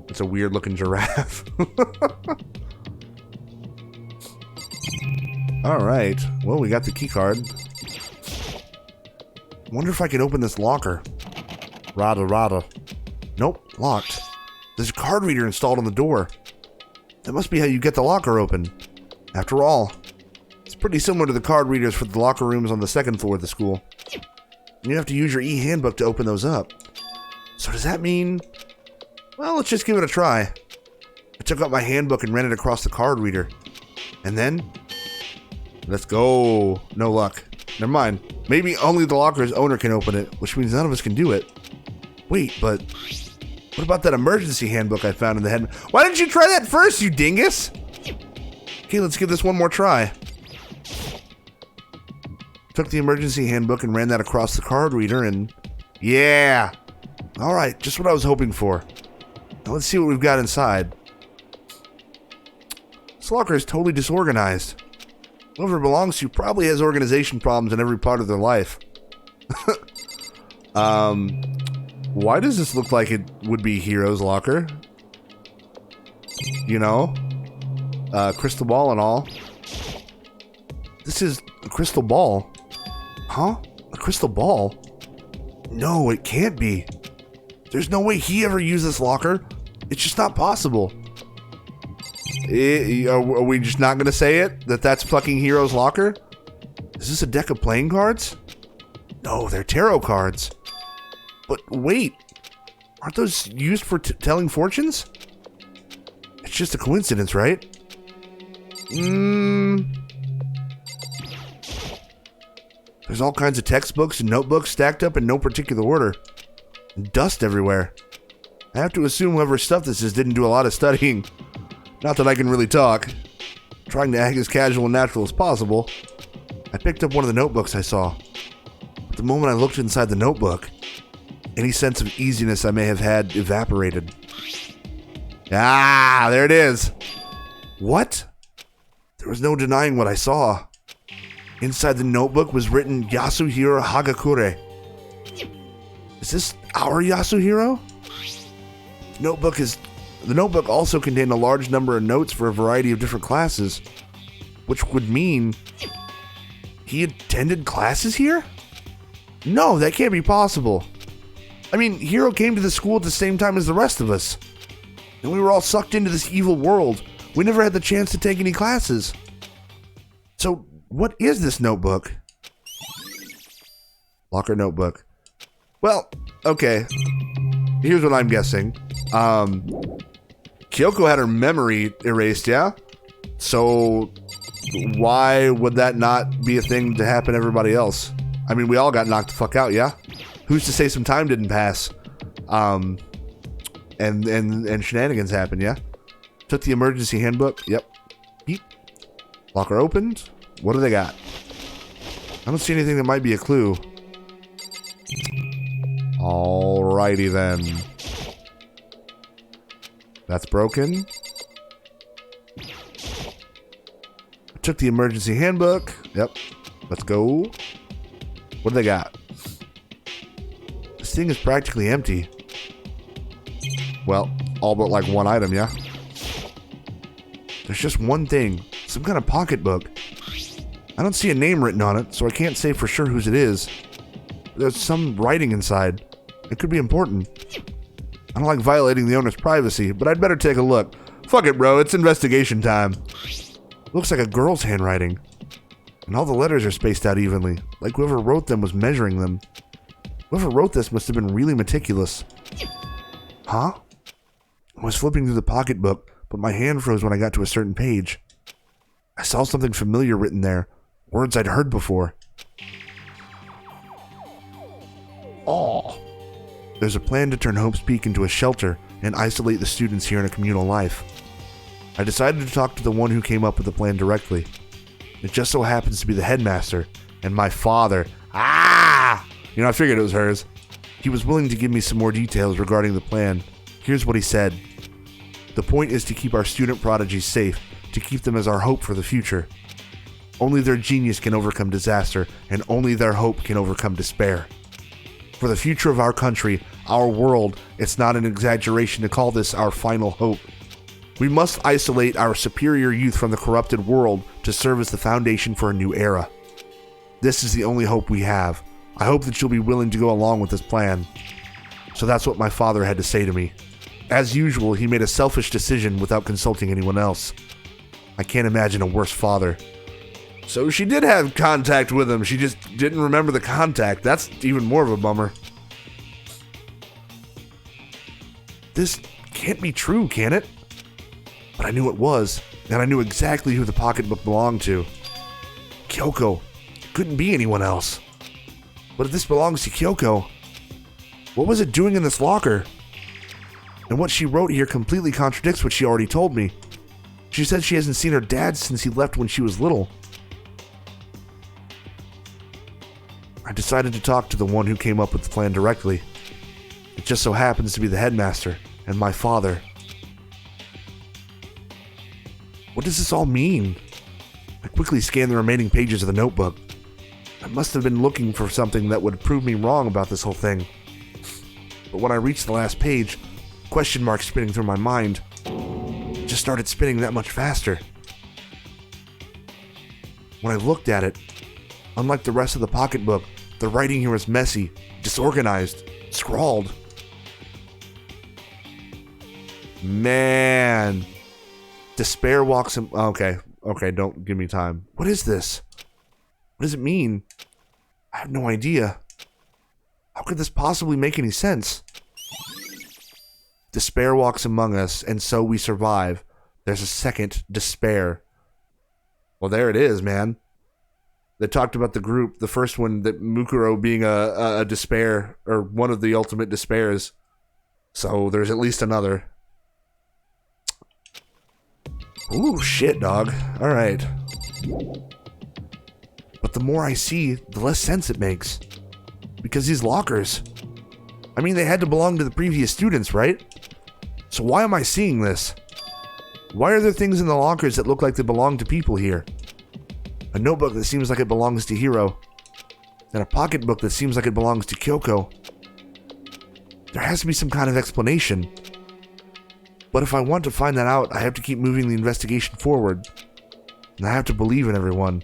A: It's a weird looking giraffe. Alright, well, we got the key card. Wonder if I can open this locker. Rada. Nope, locked. There's a card reader installed on the door. That must be how you get the locker open. After all, it's pretty similar to the card readers for the locker rooms on the 2nd floor of the school. You have to use your e-handbook to open those up. So does that mean... well, let's just give it a try. I took out my handbook and ran it across the card reader. And then... let's go. No luck. Never mind. Maybe only the locker's owner can open it, which means none of us can do it. Wait, but... what about that emergency handbook I found in the head? Why didn't you try that first, you dingus? Okay, let's give this one more try. Took the emergency handbook and ran that across the card reader and... yeah! Alright, just what I was hoping for. Now let's see what we've got inside. This locker is totally disorganized. Whoever it belongs to probably has organization problems in every part of their life. Why does this look like it would be Hiro's locker? You know? Crystal ball and all. This is a crystal ball. Huh? A crystal ball? No, it can't be. There's no way he ever used this locker. It's just not possible. Are we just not going to say it? That's fucking Hiro's locker? Is this a deck of playing cards? No, they're tarot cards. But wait, aren't those used for telling fortunes? It's just a coincidence, right? There's all kinds of textbooks and notebooks stacked up in no particular order. And dust everywhere. I have to assume whoever stuffed this didn't do a lot of studying. Not that I can really talk. Trying to act as casual and natural as possible, I picked up one of the notebooks I saw. But the moment I looked inside the notebook, any sense of easiness I may have had evaporated. Ah, there it is. What? There was no denying what I saw. Inside the notebook was written Yasuhiro Hagakure. Is this our Yasuhiro? The notebook also contained a large number of notes for a variety of different classes, which would mean he attended classes here? No, that can't be possible. I mean, Hiro came to the school at the same time as the rest of us, and we were all sucked into this evil world. We never had the chance to take any classes. So, what is this notebook? Locker notebook. Well, okay. Here's what I'm guessing. Kyoko had her memory erased, yeah? So, why would that not be a thing to happen to everybody else? I mean, we all got knocked the fuck out, yeah? Who's to say some time didn't pass? And shenanigans happened, yeah? Took the emergency handbook, yep. Beep. Locker opened. What do they got? I don't see anything that might be a clue. Alrighty then. That's broken. Took the emergency handbook. Yep. Let's go. What do they got? This thing is practically empty. Well, all but like one item, yeah? There's just one thing. Some kind of pocketbook. I don't see a name written on it, so I can't say for sure whose it is. There's some writing inside. It could be important. I don't like violating the owner's privacy, but I'd better take a look. Fuck it, bro. It's investigation time. Looks like a girl's handwriting. And all the letters are spaced out evenly, like whoever wrote them was measuring them. Whoever wrote this must have been really meticulous. Huh? I was flipping through the pocketbook, but my hand froze when I got to a certain page. I saw something familiar written there, words I'd heard before. Oh. There's a plan to turn Hope's Peak into a shelter and isolate the students here in a communal life. I decided to talk to the one who came up with the plan directly. It just so happens to be the headmaster and my father. Ah! You know, I figured it was hers. He was willing to give me some more details regarding the plan. Here's what he said. The point is to keep our student prodigies safe, to keep them as our hope for the future. Only their genius can overcome disaster, and only their hope can overcome despair. For the future of our country, our world, it's not an exaggeration to call this our final hope. We must isolate our superior youth from the corrupted world to serve as the foundation for a new era. This is the only hope we have. I hope that you'll be willing to go along with this plan. So that's what my father had to say to me. As usual, he made a selfish decision without consulting anyone else. I can't imagine a worse father. So she did have contact with him, she just didn't remember the contact. That's even more of a bummer. This can't be true, can it? But I knew it was, and I knew exactly who the pocketbook belonged to. Kyoko. It couldn't be anyone else. But if this belongs to Kyoko, what was it doing in this locker? And what she wrote here completely contradicts what she already told me. She said she hasn't seen her dad since he left when she was little. I decided to talk to the one who came up with the plan directly. It just so happens to be the headmaster and my father. What does this all mean? I quickly scanned the remaining pages of the notebook. I must have been looking for something that would prove me wrong about this whole thing. But when I reached the last page, question marks spinning through my mind, it just started spinning that much faster. When I looked at it, unlike the rest of the pocketbook, the writing here was messy, disorganized, scrawled. Man. Despair walks him. Okay, don't give me time. What is this? What does it mean? I have no idea. How could this possibly make any sense? Despair walks among us, and so we survive. There's a second despair. Well, there it is, man. They talked about the group. The first one, that Mukuro being a despair, or one of the ultimate despairs. So there's at least another. Ooh, shit, dog. All right. But the more I see, the less sense it makes. Because these lockers... I mean, they had to belong to the previous students, right? So why am I seeing this? Why are there things in the lockers that look like they belong to people here? A notebook that seems like it belongs to Hiro. And a pocketbook that seems like it belongs to Kyoko. There has to be some kind of explanation. But if I want to find that out, I have to keep moving the investigation forward. And I have to believe in everyone.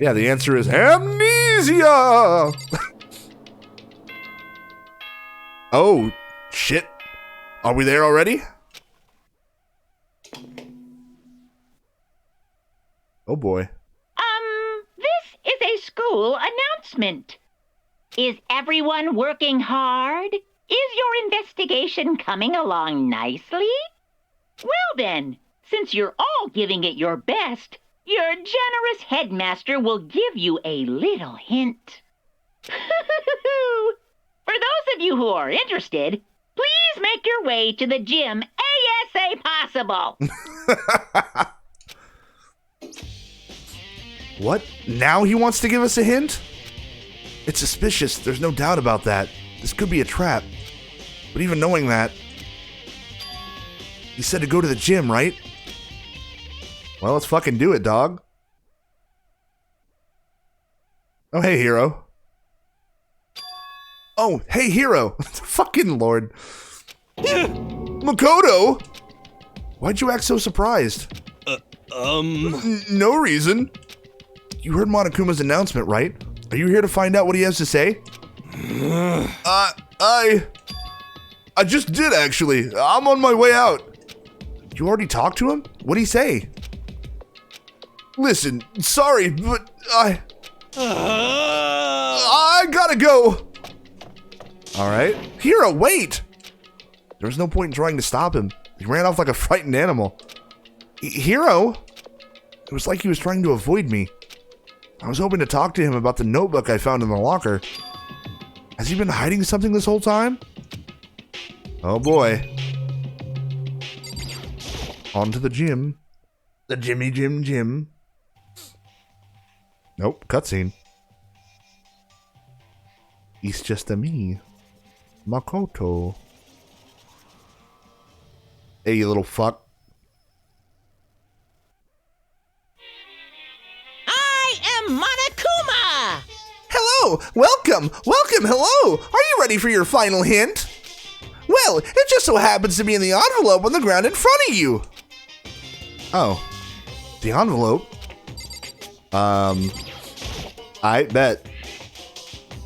A: Yeah, the answer is amnesia! Oh, shit. Are we there already? Oh boy.
F: This is a school announcement. Is everyone working hard? Is your investigation coming along nicely? Well then, since you're all giving it your best, your generous headmaster will give you a little hint. For those of you who are interested, please make your way to the gym ASA possible.
A: What? Now he wants to give us a hint? It's suspicious, there's no doubt about that. This could be a trap. But even knowing that... He said to go to the gym, right? Well, let's fucking do it, dog. Oh, hey, Hiro. Oh, hey, Hiro. Fucking Lord. Makoto! Why'd you act so surprised? No reason. You heard Monokuma's announcement, right? Are you here to find out what he has to say? I just did, actually. I'm on my way out. You already talked to him? What'd he say? Listen, sorry, but I gotta go. All right. Hiro, wait. There was no point in trying to stop him. He ran off like a frightened animal. Hiro? It was like he was trying to avoid me. I was hoping to talk to him about the notebook I found in the locker. Has he been hiding something this whole time? Oh boy. On to the gym. The Jimmy Gym. Nope, cutscene. It's just a me. Makoto. Hey, you little fuck.
C: I am Monokuma!
A: Hello! Welcome! Hello! Are you ready for your final hint? Well, it just so happens to be in the envelope on the ground in front of you. Oh. The envelope? I bet.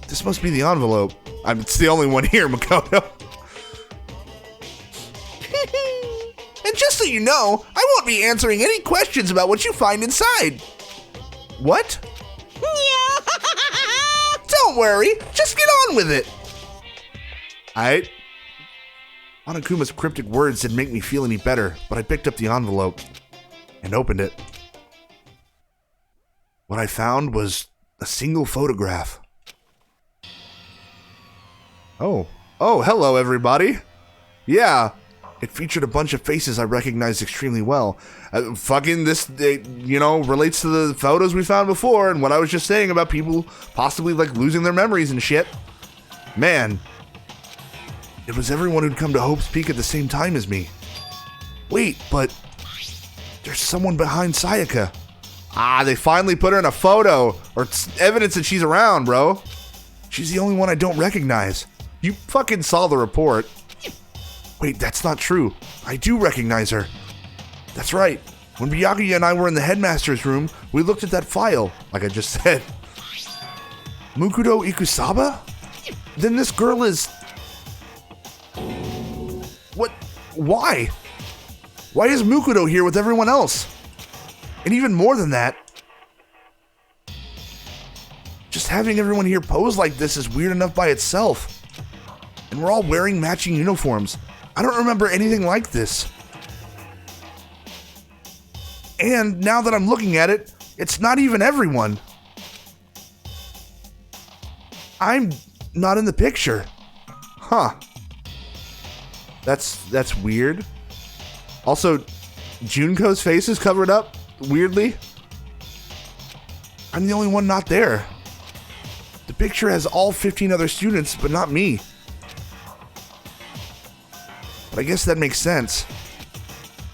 A: This must be the envelope. It's the only one here, Makoto. And just so you know, I won't be answering any questions about what you find inside. What? Don't worry, just get on with it. Monokuma's cryptic words didn't make me feel any better, but I picked up the envelope and opened it. What I found was a single photograph. Oh, hello everybody. Yeah, it featured a bunch of faces I recognized extremely well. Relates to the photos we found before and what I was just saying about people possibly like losing their memories and shit. Man, it was everyone who'd come to Hope's Peak at the same time as me. Wait, but there's someone behind Sayaka. They finally put her in a photo or evidence that she's around, bro. She's the only one I don't recognize. You fucking saw the report. Wait, that's not true. I do recognize her. That's right. When Byakuya and I were in the headmaster's room, we looked at that file, like I just said. Mukudo Ikusaba? Then this girl is... What? Why? Why is Mukudo here with everyone else? And even more than that, just having everyone here pose like this is weird enough by itself. And we're all wearing matching uniforms. I don't remember anything like this. And now that I'm looking at it, it's not even everyone. I'm not in the picture. Huh. That's weird. Also, Junko's face is covered up, weirdly. I'm the only one not there. The picture has all 15 other students, but not me. But I guess that makes sense.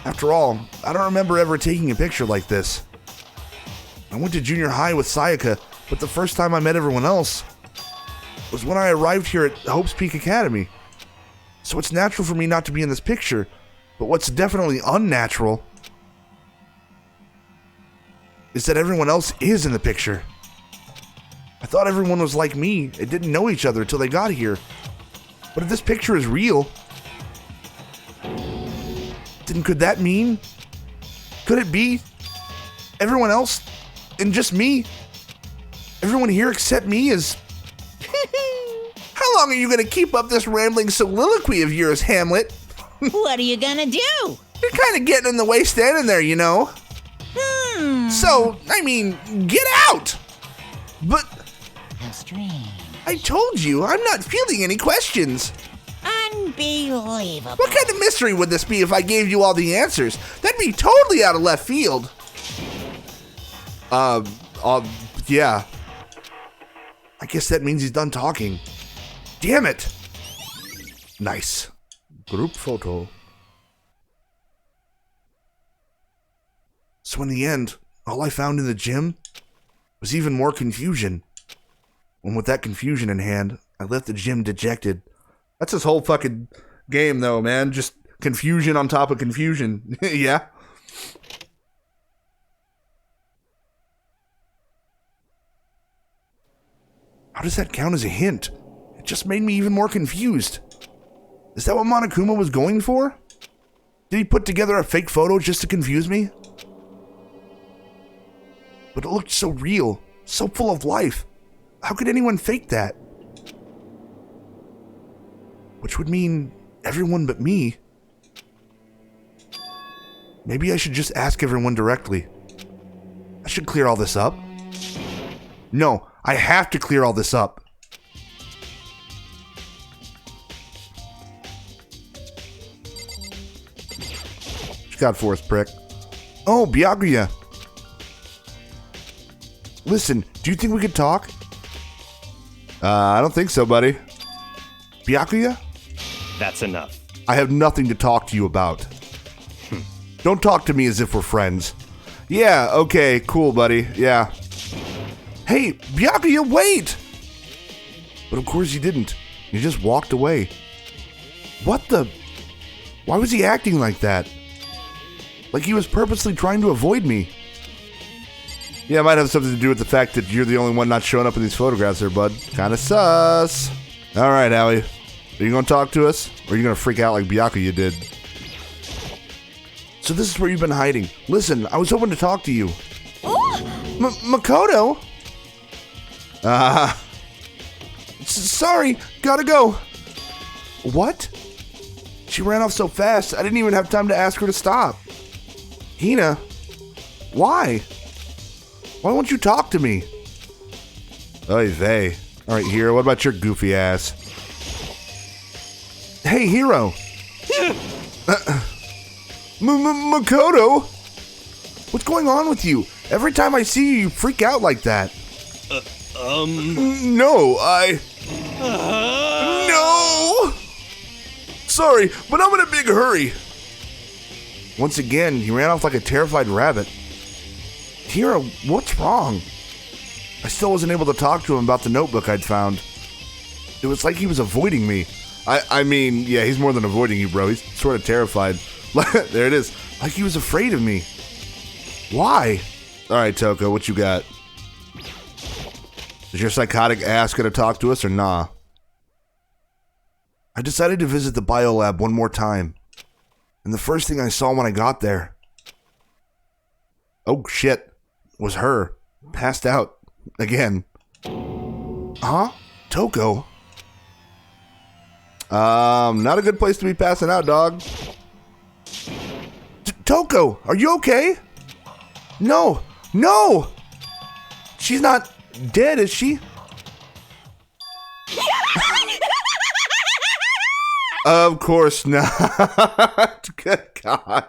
A: After all, I don't remember ever taking a picture like this. I went to junior high with Sayaka, but the first time I met everyone else was when I arrived here at Hope's Peak Academy. So it's natural for me not to be in this picture, but what's definitely unnatural is that everyone else is in the picture. I thought everyone was like me and didn't know each other until they got here. But if this picture is real, then could that mean? Could it be everyone else and just me? Everyone here except me is... How long are you going to keep up this rambling soliloquy of yours, Hamlet?
C: What are you gonna do?
A: You're kind of getting in the way standing there, you know? So, I mean, get out! But
C: How strange.
A: I told you, I'm not fielding any questions.
C: Unbelievable.
A: What kind of mystery would this be if I gave you all the answers? That'd be totally out of left field. Yeah. I guess that means he's done talking. Damn it. Nice. Group photo. So in the end, all I found in the gym was even more confusion. And with that confusion in hand, I left the gym dejected. That's his whole fucking game, though, man. Just confusion on top of confusion. Yeah? How does that count as a hint? It just made me even more confused. Is that what Monokuma was going for? Did he put together a fake photo just to confuse me? But it looked so real, so full of life. How could anyone fake that? Which would mean everyone but me. Maybe I should just ask everyone directly. I should clear all this up. No, I have to clear all this up. God force prick. Oh, Byakuya. Listen, do you think we could talk? I don't think so, buddy. Byakuya?
D: That's enough.
A: I have nothing to talk to you about. Don't talk to me as if we're friends. Yeah, okay, cool, buddy. Yeah. Hey, Byakuya, wait! But of course he didn't. He just walked away. What the? Why was he acting like that? Like he was purposely trying to avoid me. Yeah, it might have something to do with the fact that you're the only one not showing up in these photographs there, bud. Kinda sus. Alright, Allie. Are you gonna talk to us? Or are you gonna freak out like Byakuya did? So this is where you've been hiding. Listen, I was hoping to talk to you. Makoto? Sorry, gotta go. What? She ran off so fast, I didn't even have time to ask her to stop. Hina, why? Why won't you talk to me? Oy vey. Alright, Hiro, what about your goofy ass? Hey, Hiro. Makoto? What's going on with you? Every time I see you, you freak out like that. No, No! Sorry, but I'm in a big hurry. Once again, he ran off like a terrified rabbit. Hiro, what's wrong? I still wasn't able to talk to him about the notebook I'd found. It was like he was avoiding me. I mean, yeah, he's more than avoiding you, bro. He's sort of terrified. There it is. Like he was afraid of me. Why? Alright, Toko, what you got? Is your psychotic ass gonna talk to us or nah? I decided to visit the biolab one more time. And the first thing I saw when I got there... Oh shit. Was her. Passed out. Again. Huh? Toko? Not a good place to be passing out, dog. Toko, are you okay? No! No! She's not dead, is she? Of course not. Good God.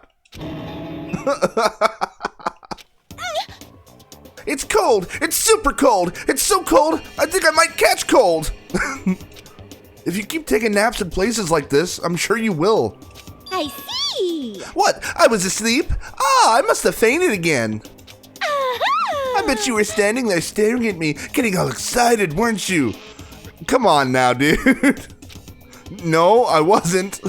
A: It's cold. It's super cold. It's so cold, I think I might catch cold. If you keep taking naps in places like this, I'm sure you will.
B: I see.
A: What? I was asleep? I must have fainted again. I bet you were standing there staring at me, getting all excited, weren't you? Come on now, dude. No, I wasn't.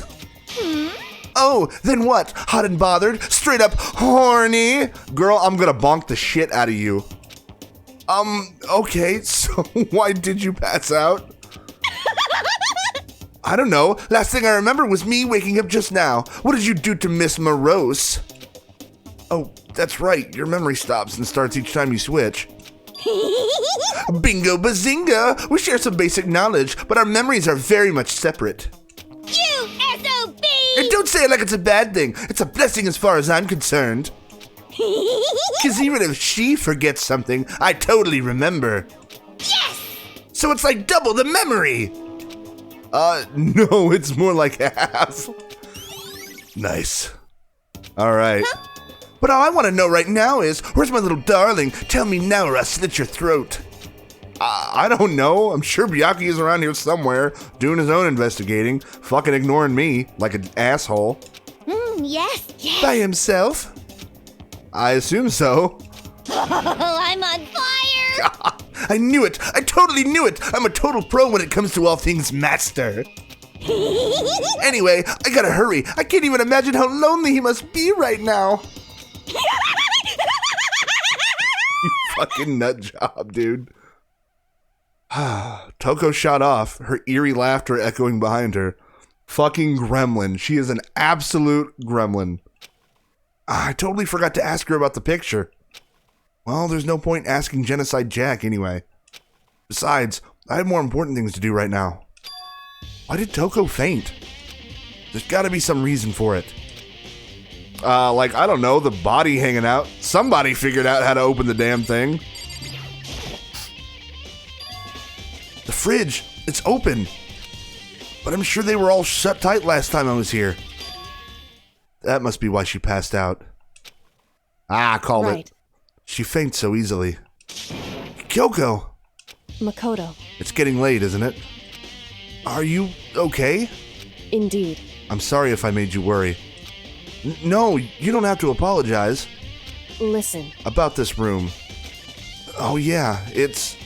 A: Oh, then what? Hot and bothered? Straight up horny? Girl, I'm gonna bonk the shit out of you. Okay, so why did you pass out? I don't know. Last thing I remember was me waking up just now. What did you do to Miss Morose? Oh, that's right. Your memory stops and starts each time you switch. Bingo bazinga! We share some basic knowledge, but our memories are very much separate.
B: You SOB!
A: And don't say it like it's a bad thing. It's a blessing as far as I'm concerned. Because even if she forgets something, I totally remember.
B: Yes!
A: So it's like double the memory. No, it's more like half. Nice. All right.
B: Huh?
A: But all I want to know right now is, where's my little darling? Tell me now or I'll slit your throat. I don't know. I'm sure Byakuya is around here somewhere, doing his own investigating, fucking ignoring me like an asshole.
B: Yes.
A: By himself? I assume so.
B: Oh, I'm on fire!
A: I knew it. I totally knew it. I'm a total pro when it comes to all things master. Anyway, I gotta hurry. I can't even imagine how lonely he must be right now. You fucking nut job, dude. Toko shot off, her eerie laughter echoing behind her. Fucking gremlin. She is an absolute gremlin. I totally forgot to ask her about the picture. Well, there's no point asking Genocide Jack anyway. Besides, I have more important things to do right now. Why did Toko faint? There's gotta be some reason for it. Like, I don't know, the body hanging out. Somebody figured out how to open the damn thing. The fridge, it's open. But I'm sure they were all shut tight last time I was here. That must be why she passed out. I called it. She faints so easily. Kyoko!
E: Makoto.
A: It's getting late, isn't it? Are you okay?
E: Indeed.
A: I'm sorry if I made you worry. No, you don't have to apologize.
E: Listen.
A: About this room. Oh yeah,
E: It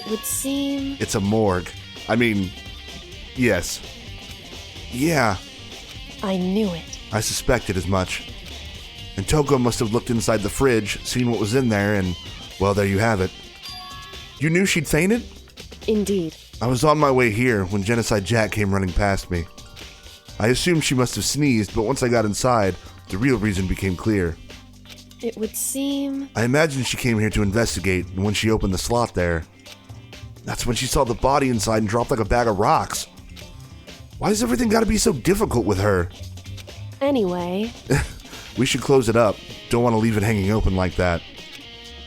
E: would seem...
A: It's a morgue. I mean, yes. Yeah.
E: I knew it.
A: I suspected as much. And Toko must have looked inside the fridge, seen what was in there, and, well, there you have it. You knew she'd fainted?
E: Indeed.
A: I was on my way here when Genocide Jack came running past me. I assumed she must have sneezed, but once I got inside, the real reason became clear.
E: It would seem...
A: I imagined she came here to investigate, and when she opened the slot there, that's when she saw the body inside and dropped like a bag of rocks. Why has everything got to be so difficult with her?
E: Anyway...
A: We should close it up. Don't want to leave it hanging open like that.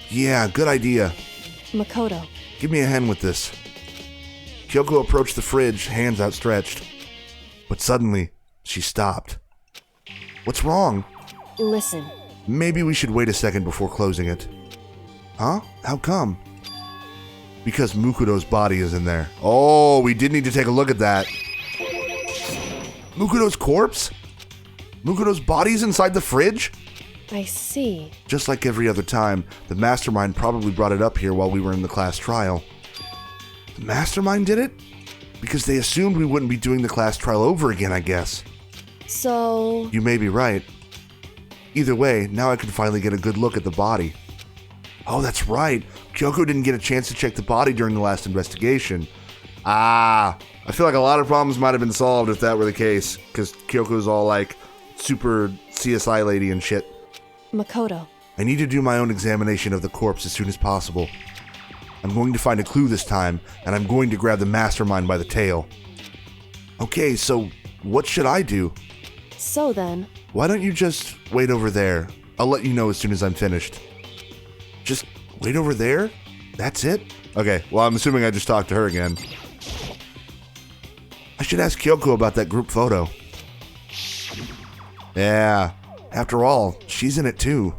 A: Yeah, good idea.
E: Makoto.
A: Give me a hand with this. Kyoko approached the fridge, hands outstretched. But suddenly, she stopped. What's wrong?
E: Listen.
A: Maybe we should wait a second before closing it. Huh? How come? Because Mukudo's body is in there. Oh, we did need to take a look at that. Mukudo's corpse? Mukudo's body's inside the fridge?
E: I see.
A: Just like every other time, the Mastermind probably brought it up here while we were in the class trial. The Mastermind did it? Because they assumed we wouldn't be doing the class trial over again, I guess.
E: So...
A: You may be right. Either way, now I can finally get a good look at the body. Oh, that's right. Kyoko didn't get a chance to check the body during the last investigation. I feel like a lot of problems might have been solved if that were the case, because Kyoko's all like super CSI lady and shit.
E: Makoto.
A: I need to do my own examination of the corpse as soon as possible. I'm going to find a clue this time, and I'm going to grab the Mastermind by the tail. Okay, so what should I do?
E: So then...
A: Why don't you just wait over there? I'll let you know as soon as I'm finished. Just wait over there? That's it? Okay, well, I'm assuming I just talked to her again. I should ask Kyoko about that group photo. Yeah, after all, she's in it too.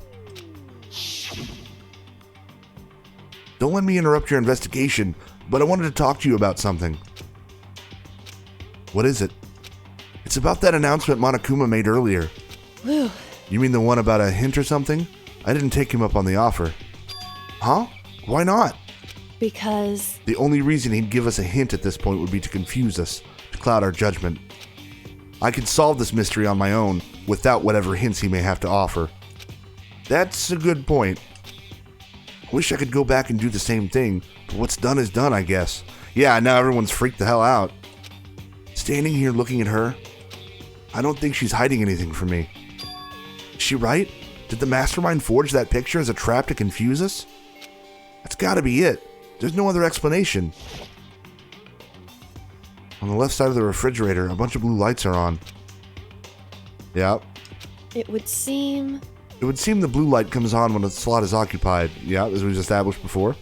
A: Don't let me interrupt your investigation, but I wanted to talk to you about something. What is it? It's about that announcement Monokuma made earlier.
E: Whew.
A: You mean the one about a hint or something? I didn't take him up on the offer. Huh? Why not?
E: Because
A: The only reason he'd give us a hint at this point would be to confuse us, to cloud our judgment. I could solve this mystery on my own, without whatever hints he may have to offer. That's a good point. I wish I could go back and do the same thing, but what's done is done, I guess. Yeah, now everyone's freaked the hell out. Standing here looking at her, I don't think she's hiding anything from me. Is she right? Did the Mastermind forge that picture as a trap to confuse us? That's gotta be it. There's no other explanation. On the left side of the refrigerator, a bunch of blue lights are on. Yep.
E: it would seem...
A: It would seem the blue light comes on when the slot is occupied. Yeah, as we've established before.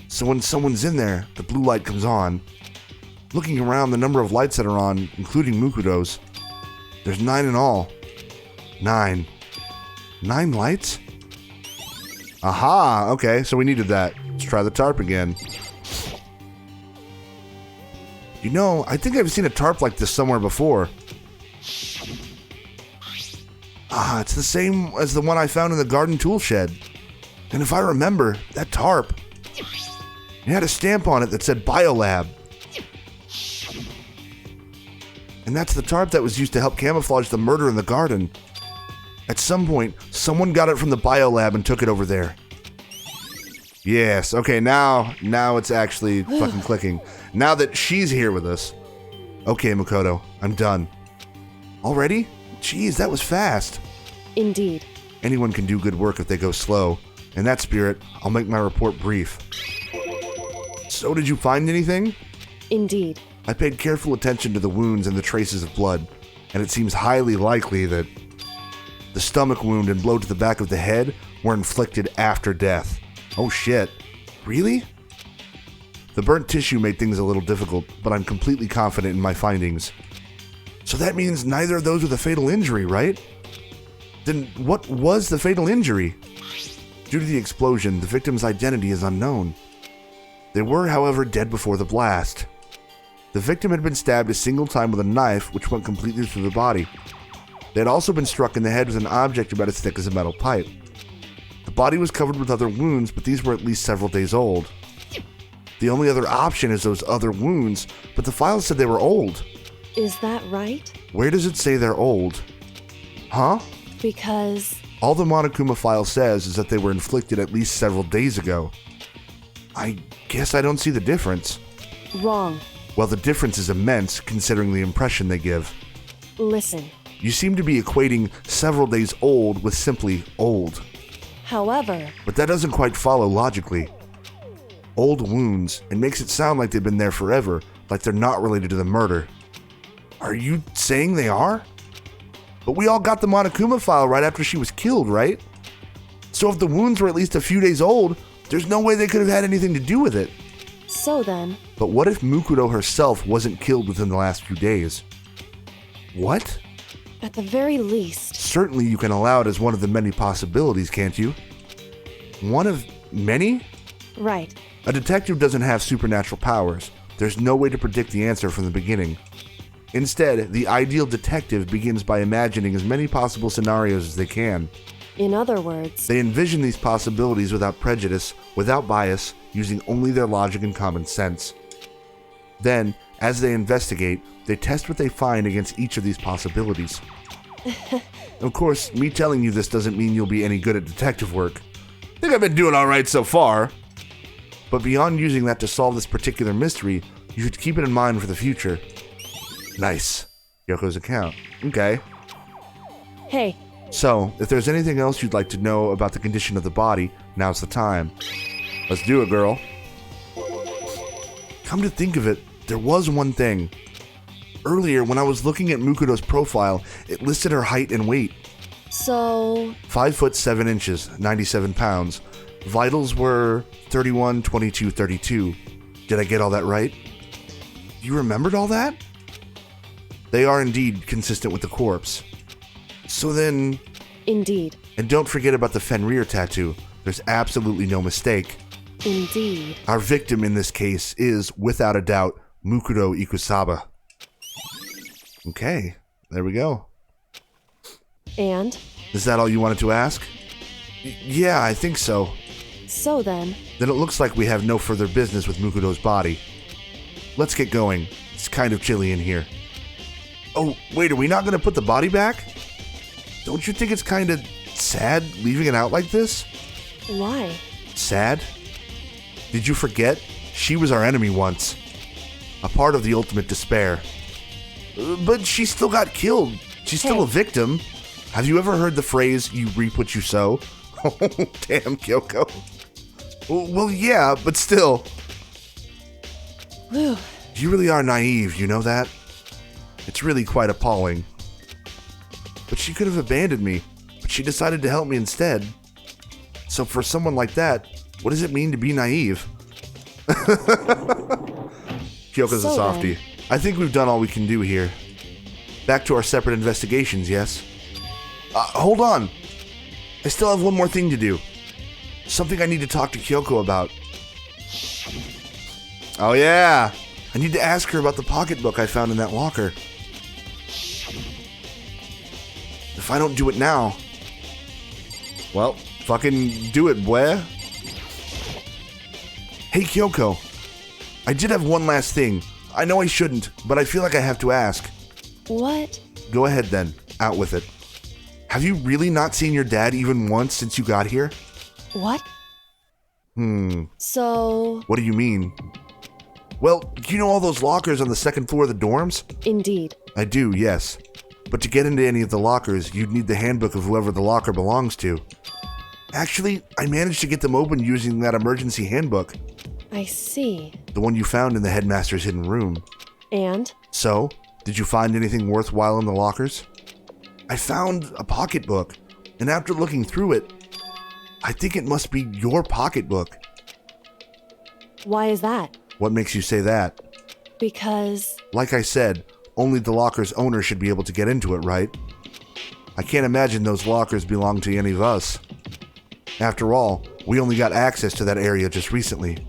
A: So when someone's in there, the blue light comes on. Looking around the number of lights that are on, including Mukudo's, there's 9 in all. 9. 9 lights? Aha! Okay, so we needed that. Let's try the tarp again. You know, I think I've seen a tarp like this somewhere before. Ah, it's the same as the one I found in the garden tool shed. And if I remember, that tarp, it had a stamp on it that said Biolab. And that's the tarp that was used to help camouflage the murder in the garden. At some point, someone got it from the Biolab and took it over there. Yes, okay, now it's actually fucking clicking. Now that she's here with us. Okay, Makoto, I'm done. Already? Jeez, that was fast.
E: Indeed.
A: Anyone can do good work if they go slow. In that spirit, I'll make my report brief. So did you find anything?
E: Indeed.
A: I paid careful attention to the wounds and the traces of blood, and it seems highly likely that the stomach wound and blow to the back of the head were inflicted after death. Oh shit. Really? The burnt tissue made things a little difficult, but I'm completely confident in my findings. So that means neither of those were the fatal injury, right? Then what was the fatal injury? Due to the explosion, the victim's identity is unknown. They were, however, dead before the blast. The victim had been stabbed a single time with a knife, which went completely through the body. They had also been struck in the head with an object about as thick as a metal pipe. The body was covered with other wounds, but these were at least several days old. The only other option is those other wounds, but the file said they were old.
E: Is that right?
A: Where does it say they're old? Huh?
E: Because...
A: All the Monokuma file says is that they were inflicted at least several days ago. I guess I don't see the difference.
E: Wrong.
A: Well, the difference is immense considering the impression they give.
E: Listen.
A: You seem to be equating several days old with simply old.
E: However...
A: But that doesn't quite follow logically. Old wounds, it makes it sound like they've been there forever, like they're not related to the murder. Are you saying they are? But we all got the Monokuma file right after she was killed, right? So if the wounds were at least a few days old, there's no way they could have had anything to do with it.
E: So then...
A: But what if Mukudo herself wasn't killed within the last few days? What?
E: At the very least...
A: Certainly you can allow it as one of the many possibilities, can't you? One of many?
E: Right.
A: A detective doesn't have supernatural powers. There's no way to predict the answer from the beginning. Instead, the ideal detective begins by imagining as many possible scenarios as they can.
E: In other words...
A: They envision these possibilities without prejudice, without bias, using only their logic and common sense. Then, as they investigate, they test what they find against each of these possibilities. Of course, me telling you this doesn't mean you'll be any good at detective work. I think I've been doing alright so far. But beyond using that to solve this particular mystery, you should keep it in mind for the future. Nice. Yoko's account. Okay.
E: Hey,
A: So, if there's anything else you'd like to know about the condition of the body, now's the time. Let's do it, girl. Come to think of it, there was one thing. Earlier, when I was looking at Mukudo's profile, it listed her height and weight.
E: So,
A: 5 foot 7 inches, 97 pounds. Vitals were 31, 22, 32. Did I get all that right? You remembered all that? They are indeed consistent with the corpse. So then...
E: indeed.
A: And don't forget about the Fenrir tattoo. There's absolutely no mistake.
E: Indeed.
A: Our victim in this case is, without a doubt, Mukuro Ikusaba. Okay, there we go.
E: And?
A: Is that all you wanted to ask? Yeah, I think so.
E: So then...
A: Then it looks like we have no further business with Mukuro's body. Let's get going. It's kind of chilly in here. Oh, wait, are we not going to put the body back? Don't you think it's kind of sad leaving it out like this?
E: Why?
A: Sad? Did you forget? She was our enemy once. A part of the ultimate despair. But she still got killed. She's still a victim. Have you ever heard the phrase, you reap what you sow? Oh, damn, Kyoko. Well, yeah, but still.
E: Whew.
A: You really are naive, you know that? It's really quite appalling. But she could have abandoned me, but she decided to help me instead. So for someone like that, what does it mean to be naive? Kyoko's a softie. I think we've done all we can do here. Back to our separate investigations, yes? Hold on. I still have one more thing to do. Something I need to talk to Kyoko about. Oh yeah! I need to ask her about the pocketbook I found in that locker. If I don't do it now... Well, fucking do it, boy. Hey Kyoko. I did have one last thing. I know I shouldn't, but I feel like I have to ask.
E: What?
A: Go ahead then. Out with it. Have you really not seen your dad even once since you got here?
E: What? So...
A: What do you mean? Well, do you know all those lockers on the second floor of the dorms?
E: Indeed.
A: I do, yes. But to get into any of the lockers, you'd need the handbook of whoever the locker belongs to. Actually, I managed to get them open using that emergency handbook.
E: I see.
A: The one you found in the headmaster's hidden room.
E: And?
A: So, did you find anything worthwhile in the lockers? I found a pocketbook, and after looking through it, I think it must be your pocketbook.
E: Why is that?
A: What makes you say that?
E: Because...
A: Like I said, only the locker's owner should be able to get into it, right? I can't imagine those lockers belong to any of us. After all, we only got access to that area just recently.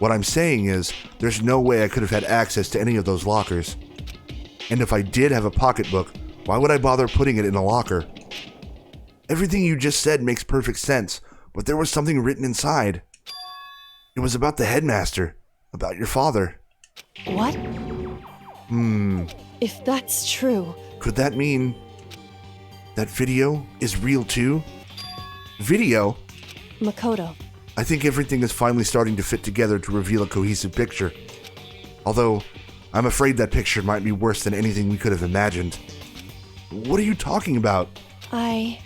A: What I'm saying is, there's no way I could have had access to any of those lockers. And if I did have a pocketbook, why would I bother putting it in a locker? Everything you just said makes perfect sense, but there was something written inside. It was about the headmaster, about your father.
E: What? If that's true...
A: Could that mean that video is real too? Video?
E: Makoto.
A: I think everything is finally starting to fit together to reveal a cohesive picture. Although, I'm afraid that picture might be worse than anything we could have imagined. What are you talking about? I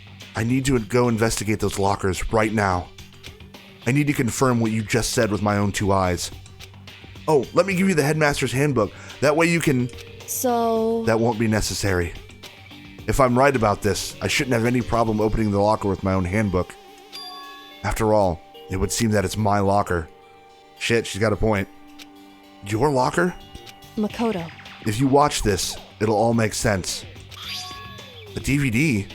A: need to go investigate those lockers right now. I need to confirm what you just said with my own two eyes. Oh, let me give you the headmaster's handbook. That way you can...
E: So...
A: That won't be necessary. If I'm right about this, I shouldn't have any problem opening the locker with my own handbook. After all, it would seem that it's my locker. Shit, she's got a point. Your locker?
E: Makoto.
A: If you watch this, it'll all make sense. The DVD?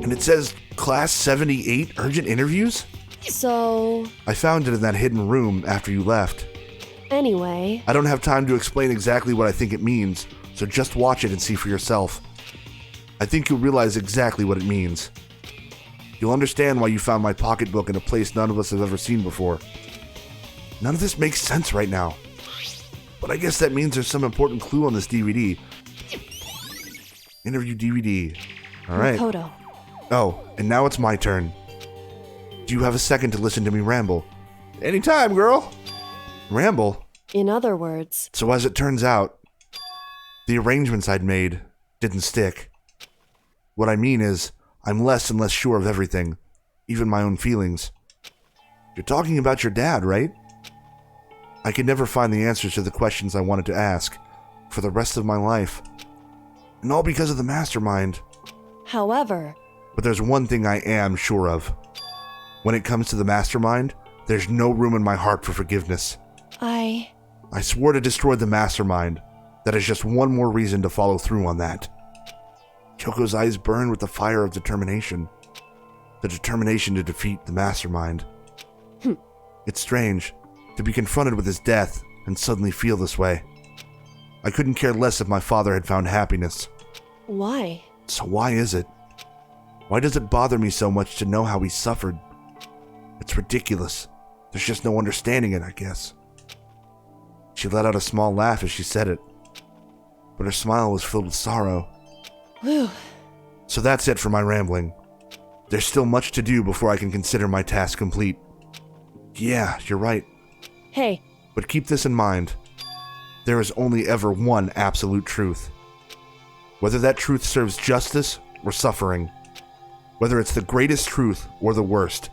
A: And it says Class 78 Urgent Interviews?
E: So...
A: I found it in that hidden room after you left.
E: Anyway...
A: I don't have time to explain exactly what I think it means, so just watch it and see for yourself. I think you'll realize exactly what it means. You'll understand why you found my pocketbook in a place none of us have ever seen before. None of this makes sense right now. But I guess that means there's some important clue on this DVD. Interview DVD. Alright.
E: Makoto.
A: Oh, and now it's my turn. Do you have a second to listen to me ramble? Anytime, girl. Ramble?
E: In other words...
A: So as it turns out, the arrangements I'd made didn't stick. What I mean is, I'm less and less sure of everything, even my own feelings. You're talking about your dad, right? I could never find the answers to the questions I wanted to ask for the rest of my life. And all because of the Mastermind.
E: However,
A: But there's one thing I am sure of. When it comes to the Mastermind, there's no room in my heart for forgiveness.
E: I
A: swore to destroy the Mastermind. That is just one more reason to follow through on that. Kyoko's eyes burn with the fire of determination. The determination to defeat the Mastermind. It's strange to be confronted with his death and suddenly feel this way. I couldn't care less if my father had found happiness.
E: Why?
A: So why is it? Why does it bother me so much to know how he suffered? It's ridiculous. There's just no understanding it, I guess. She let out a small laugh as she said it, but her smile was filled with sorrow.
E: Whew.
A: So that's it for my rambling. There's still much to do before I can consider my task complete. Yeah, you're right.
E: Hey,
A: But keep this in mind. There is only ever one absolute truth. Whether that truth serves justice or suffering. Whether it's the greatest truth or the worst.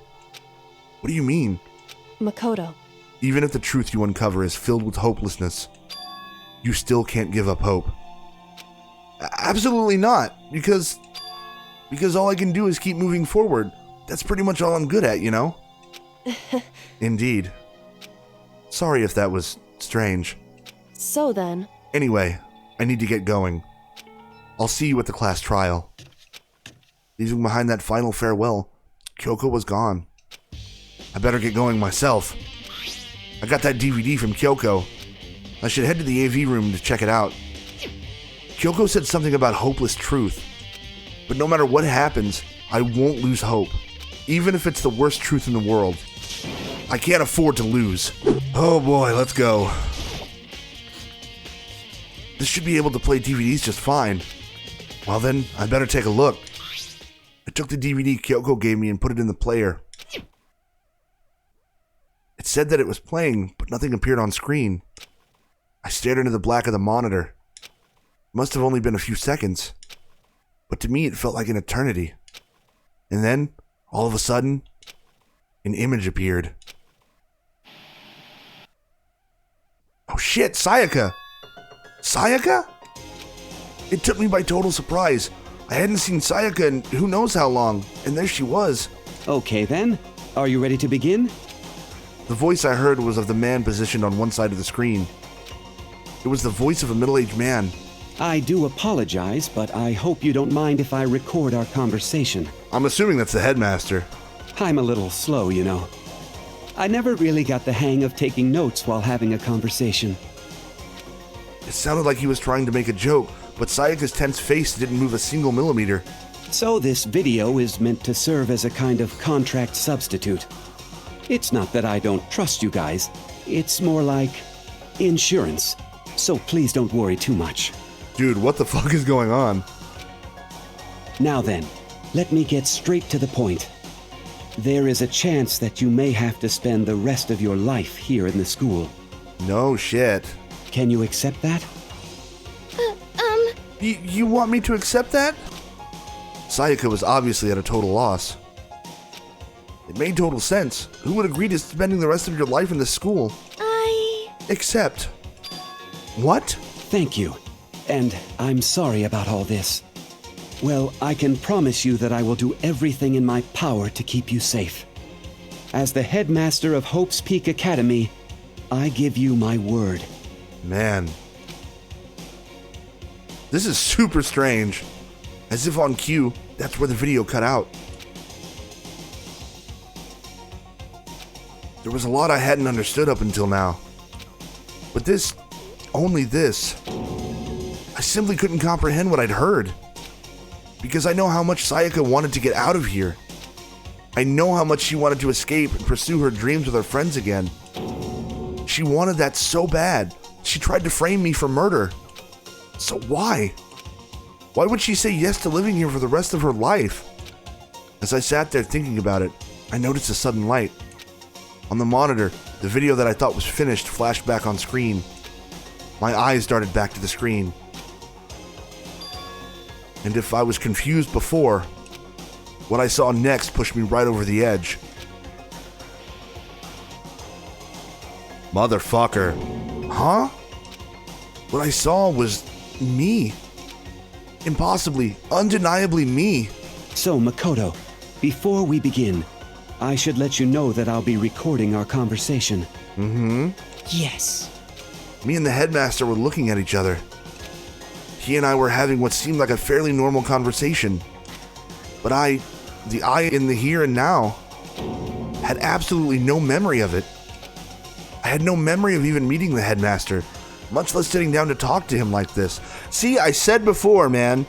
A: What do you mean?
E: Makoto.
A: Even if the truth you uncover is filled with hopelessness, you still can't give up hope. Absolutely not, because all I can do is keep moving forward. That's pretty much all I'm good at, you know? Indeed. Sorry if that was strange.
E: So then,
A: Anyway, I need to get going. I'll see you at the class trial. Leaving behind that final farewell, Kyoko was gone. I better get going myself. I got that DVD from Kyoko. I should head to the AV room to check it out. Kyoko said something about hopeless truth. But no matter what happens, I won't lose hope. Even if it's the worst truth in the world. I can't afford to lose. Oh boy, let's go. This should be able to play DVDs just fine. Well then, I better take a look. I took the DVD Kyoko gave me and put it in the player. It said that it was playing, but nothing appeared on screen. I stared into the black of the monitor. It must have only been a few seconds. But to me it felt like an eternity. And then, all of a sudden, an image appeared. Oh shit, Sayaka! Sayaka? It took me by total surprise. I hadn't seen Sayaka in who knows how long, and there she was.
G: Okay then, are you ready to begin?
A: The voice I heard was of the man positioned on one side of the screen. It was the voice of a middle-aged man.
G: I do apologize, but I hope you don't mind if I record our conversation.
A: I'm assuming that's the headmaster.
G: I'm a little slow, you know. I never really got the hang of taking notes while having a conversation.
A: It sounded like he was trying to make a joke, but Sayaka's tense face didn't move a single millimeter.
G: So this video is meant to serve as a kind of contract substitute. It's not that I don't trust you guys. It's more like insurance. So please don't worry too much.
A: Dude, what the fuck is going on?
G: Now then, let me get straight to the point. There is a chance that you may have to spend the rest of your life here in the school.
A: No shit.
G: Can you accept that?
A: You want me to accept that? Sayaka was obviously at a total loss. It made total sense. Who would agree to spending the rest of your life in this school? Except... What?
G: Thank you. And I'm sorry about all this. Well, I can promise you that I will do everything in my power to keep you safe. As the headmaster of Hope's Peak Academy, I give you my word.
A: Man. This is super strange. As if on cue, that's where the video cut out. There was a lot I hadn't understood up until now. But this, only this, I simply couldn't comprehend what I'd heard. Because I know how much Sayaka wanted to get out of here. I know how much she wanted to escape and pursue her dreams with her friends again. She wanted that so bad. She tried to frame me for murder. So why? Why would she say yes to living here for the rest of her life? As I sat there thinking about it, I noticed a sudden light. On the monitor, the video that I thought was finished flashed back on screen. My eyes darted back to the screen. And if I was confused before, what I saw next pushed me right over the edge. Motherfucker. Huh? What I saw was me. Impossibly, undeniably me.
G: So, Makoto, before we begin, I should let you know that I'll be recording our conversation.
C: Yes.
A: Me and the headmaster were looking at each other. He and I were having what seemed like a fairly normal conversation. But the I in the here and now, had absolutely no memory of it. I had no memory of even meeting the headmaster, much less sitting down to talk to him like this. See, I said before, man,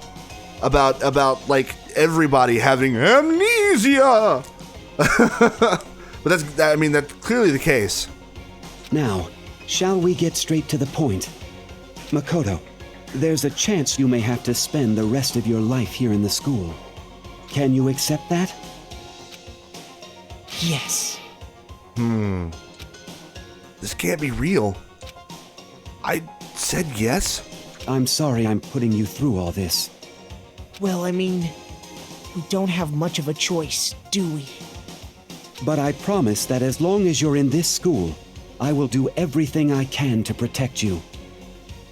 A: about like everybody having amnesia. But that's clearly the case.
G: Now, shall we get straight to the point? Makoto, there's a chance you may have to spend the rest of your life here in the school. Can you accept that?
C: Yes.
A: This can't be real. I said yes?
G: I'm sorry I'm putting you through all this.
C: Well, I mean, we don't have much of a choice, do we?
G: But I promise that as long as you're in this school, I will do everything I can to protect you.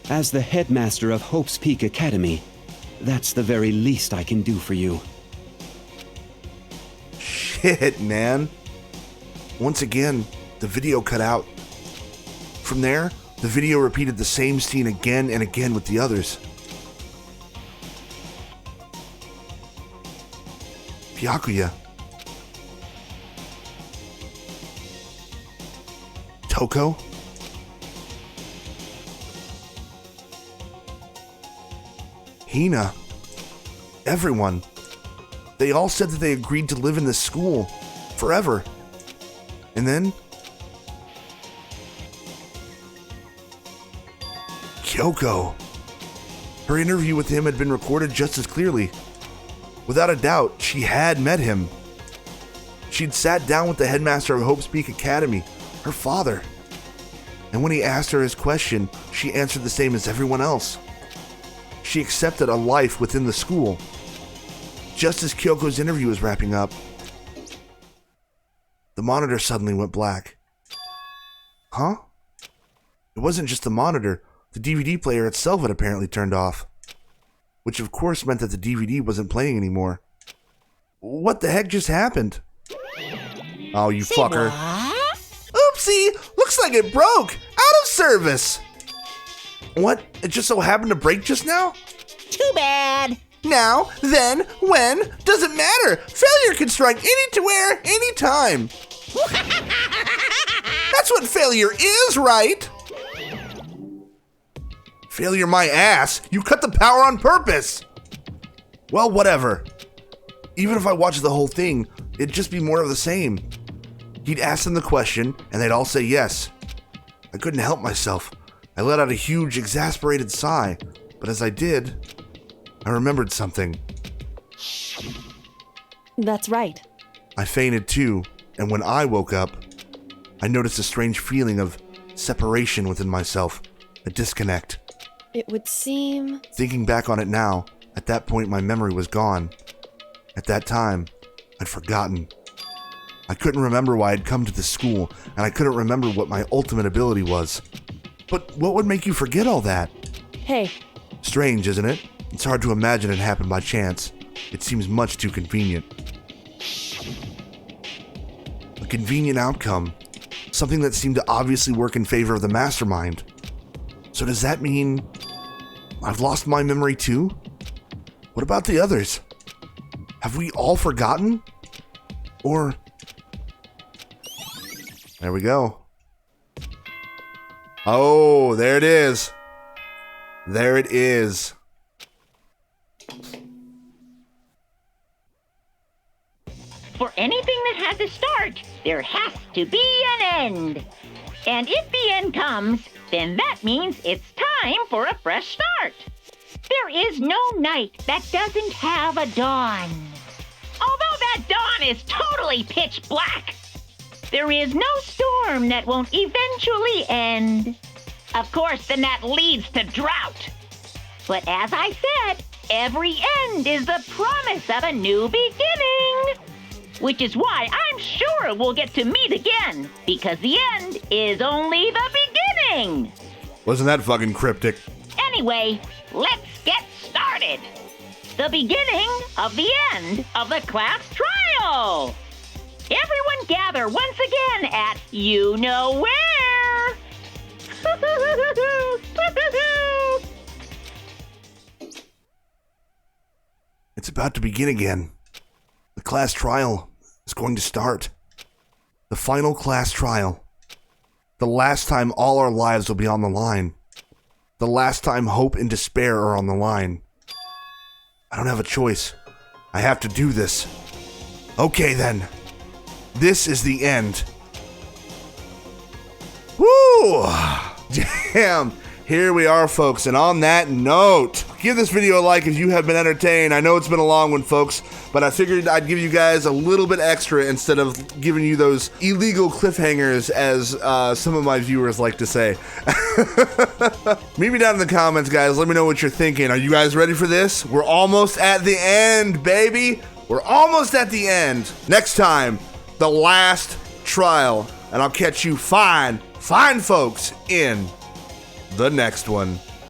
G: As the headmaster of Hope's Peak Academy, that's the very least I can do for you.
A: Shit, man. Once again, the video cut out. From there, the video repeated the same scene again and again with the others. Byakuya. Toko. Hina. Everyone. They all said that they agreed to live in this school forever. And then Kyoko. Her interview with him had been recorded just as clearly. Without a doubt, she had met him. She'd sat down with the headmaster of Hope's Peak Academy, her father. And when he asked her his question, she answered the same as everyone else. She accepted a life within the school. Just as Kyoko's interview was wrapping up, the monitor suddenly went black. Huh? It wasn't just the monitor. The DVD player itself had apparently turned off. Which of course meant that the DVD wasn't playing anymore. What the heck just happened? Oh, you
C: Say
A: fucker.
C: what?
A: Oopsie! Looks like it broke! Out of service! What? It just so happened to break just now?
C: Too bad.
A: Now, then, when, doesn't matter. Failure can strike anywhere, anytime. That's what failure is, right? Failure my ass. You cut the power on purpose. Well, whatever. Even if I watched the whole thing, it'd just be more of the same. He'd ask them the question, and they'd all say yes. I couldn't help myself. I let out a huge, exasperated sigh, but as I did, I remembered something.
E: That's right.
A: I fainted too, and when I woke up, I noticed a strange feeling of separation within myself, a disconnect.
E: It would seem...
A: Thinking back on it now, at that point my memory was gone. At that time, I'd forgotten. I couldn't remember why I'd come to this school, and I couldn't remember what my ultimate ability was. But what would make you forget all that?
E: Hey,
A: Strange, isn't it? It's hard to imagine it happened by chance. It seems much too convenient. A convenient outcome. Something that seemed to obviously work in favor of the Mastermind. So does that mean I've lost my memory too? What about the others? Have we all forgotten? Or... There we go. Oh, there it is. There it is.
F: For anything that has a start, there has to be an end. And if the end comes, then that means it's time for a fresh start. There is no night that doesn't have a dawn. Although that dawn is totally pitch black, there is no storm that won't eventually end. Of course, then that leads to drought. But as I said, every end is the promise of a new beginning. Which is why I'm sure we'll get to meet again, because the end is only the beginning.
A: Wasn't that fucking cryptic?
F: Anyway, let's get started. the beginning of the end of the class trial. Everyone gather once again at you know where.
A: It's about to begin again. The class trial is going to start. The final class trial. The last time all our lives will be on the line. The last time hope and despair are on the line. I don't have a choice. I have to do this. Okay then. This is the end. Woo! Damn. Here we are, folks, and on that note, give this video a like if you have been entertained. I know it's been a long one, folks, but I figured I'd give you guys a little bit extra instead of giving you those illegal cliffhangers, as some of my viewers like to say. Meet me down in the comments, guys. Let me know what you're thinking. Are you guys ready for this? We're almost at the end, baby. We're almost at the end. Next time, the last trial, and I'll catch you fine folks in the next one.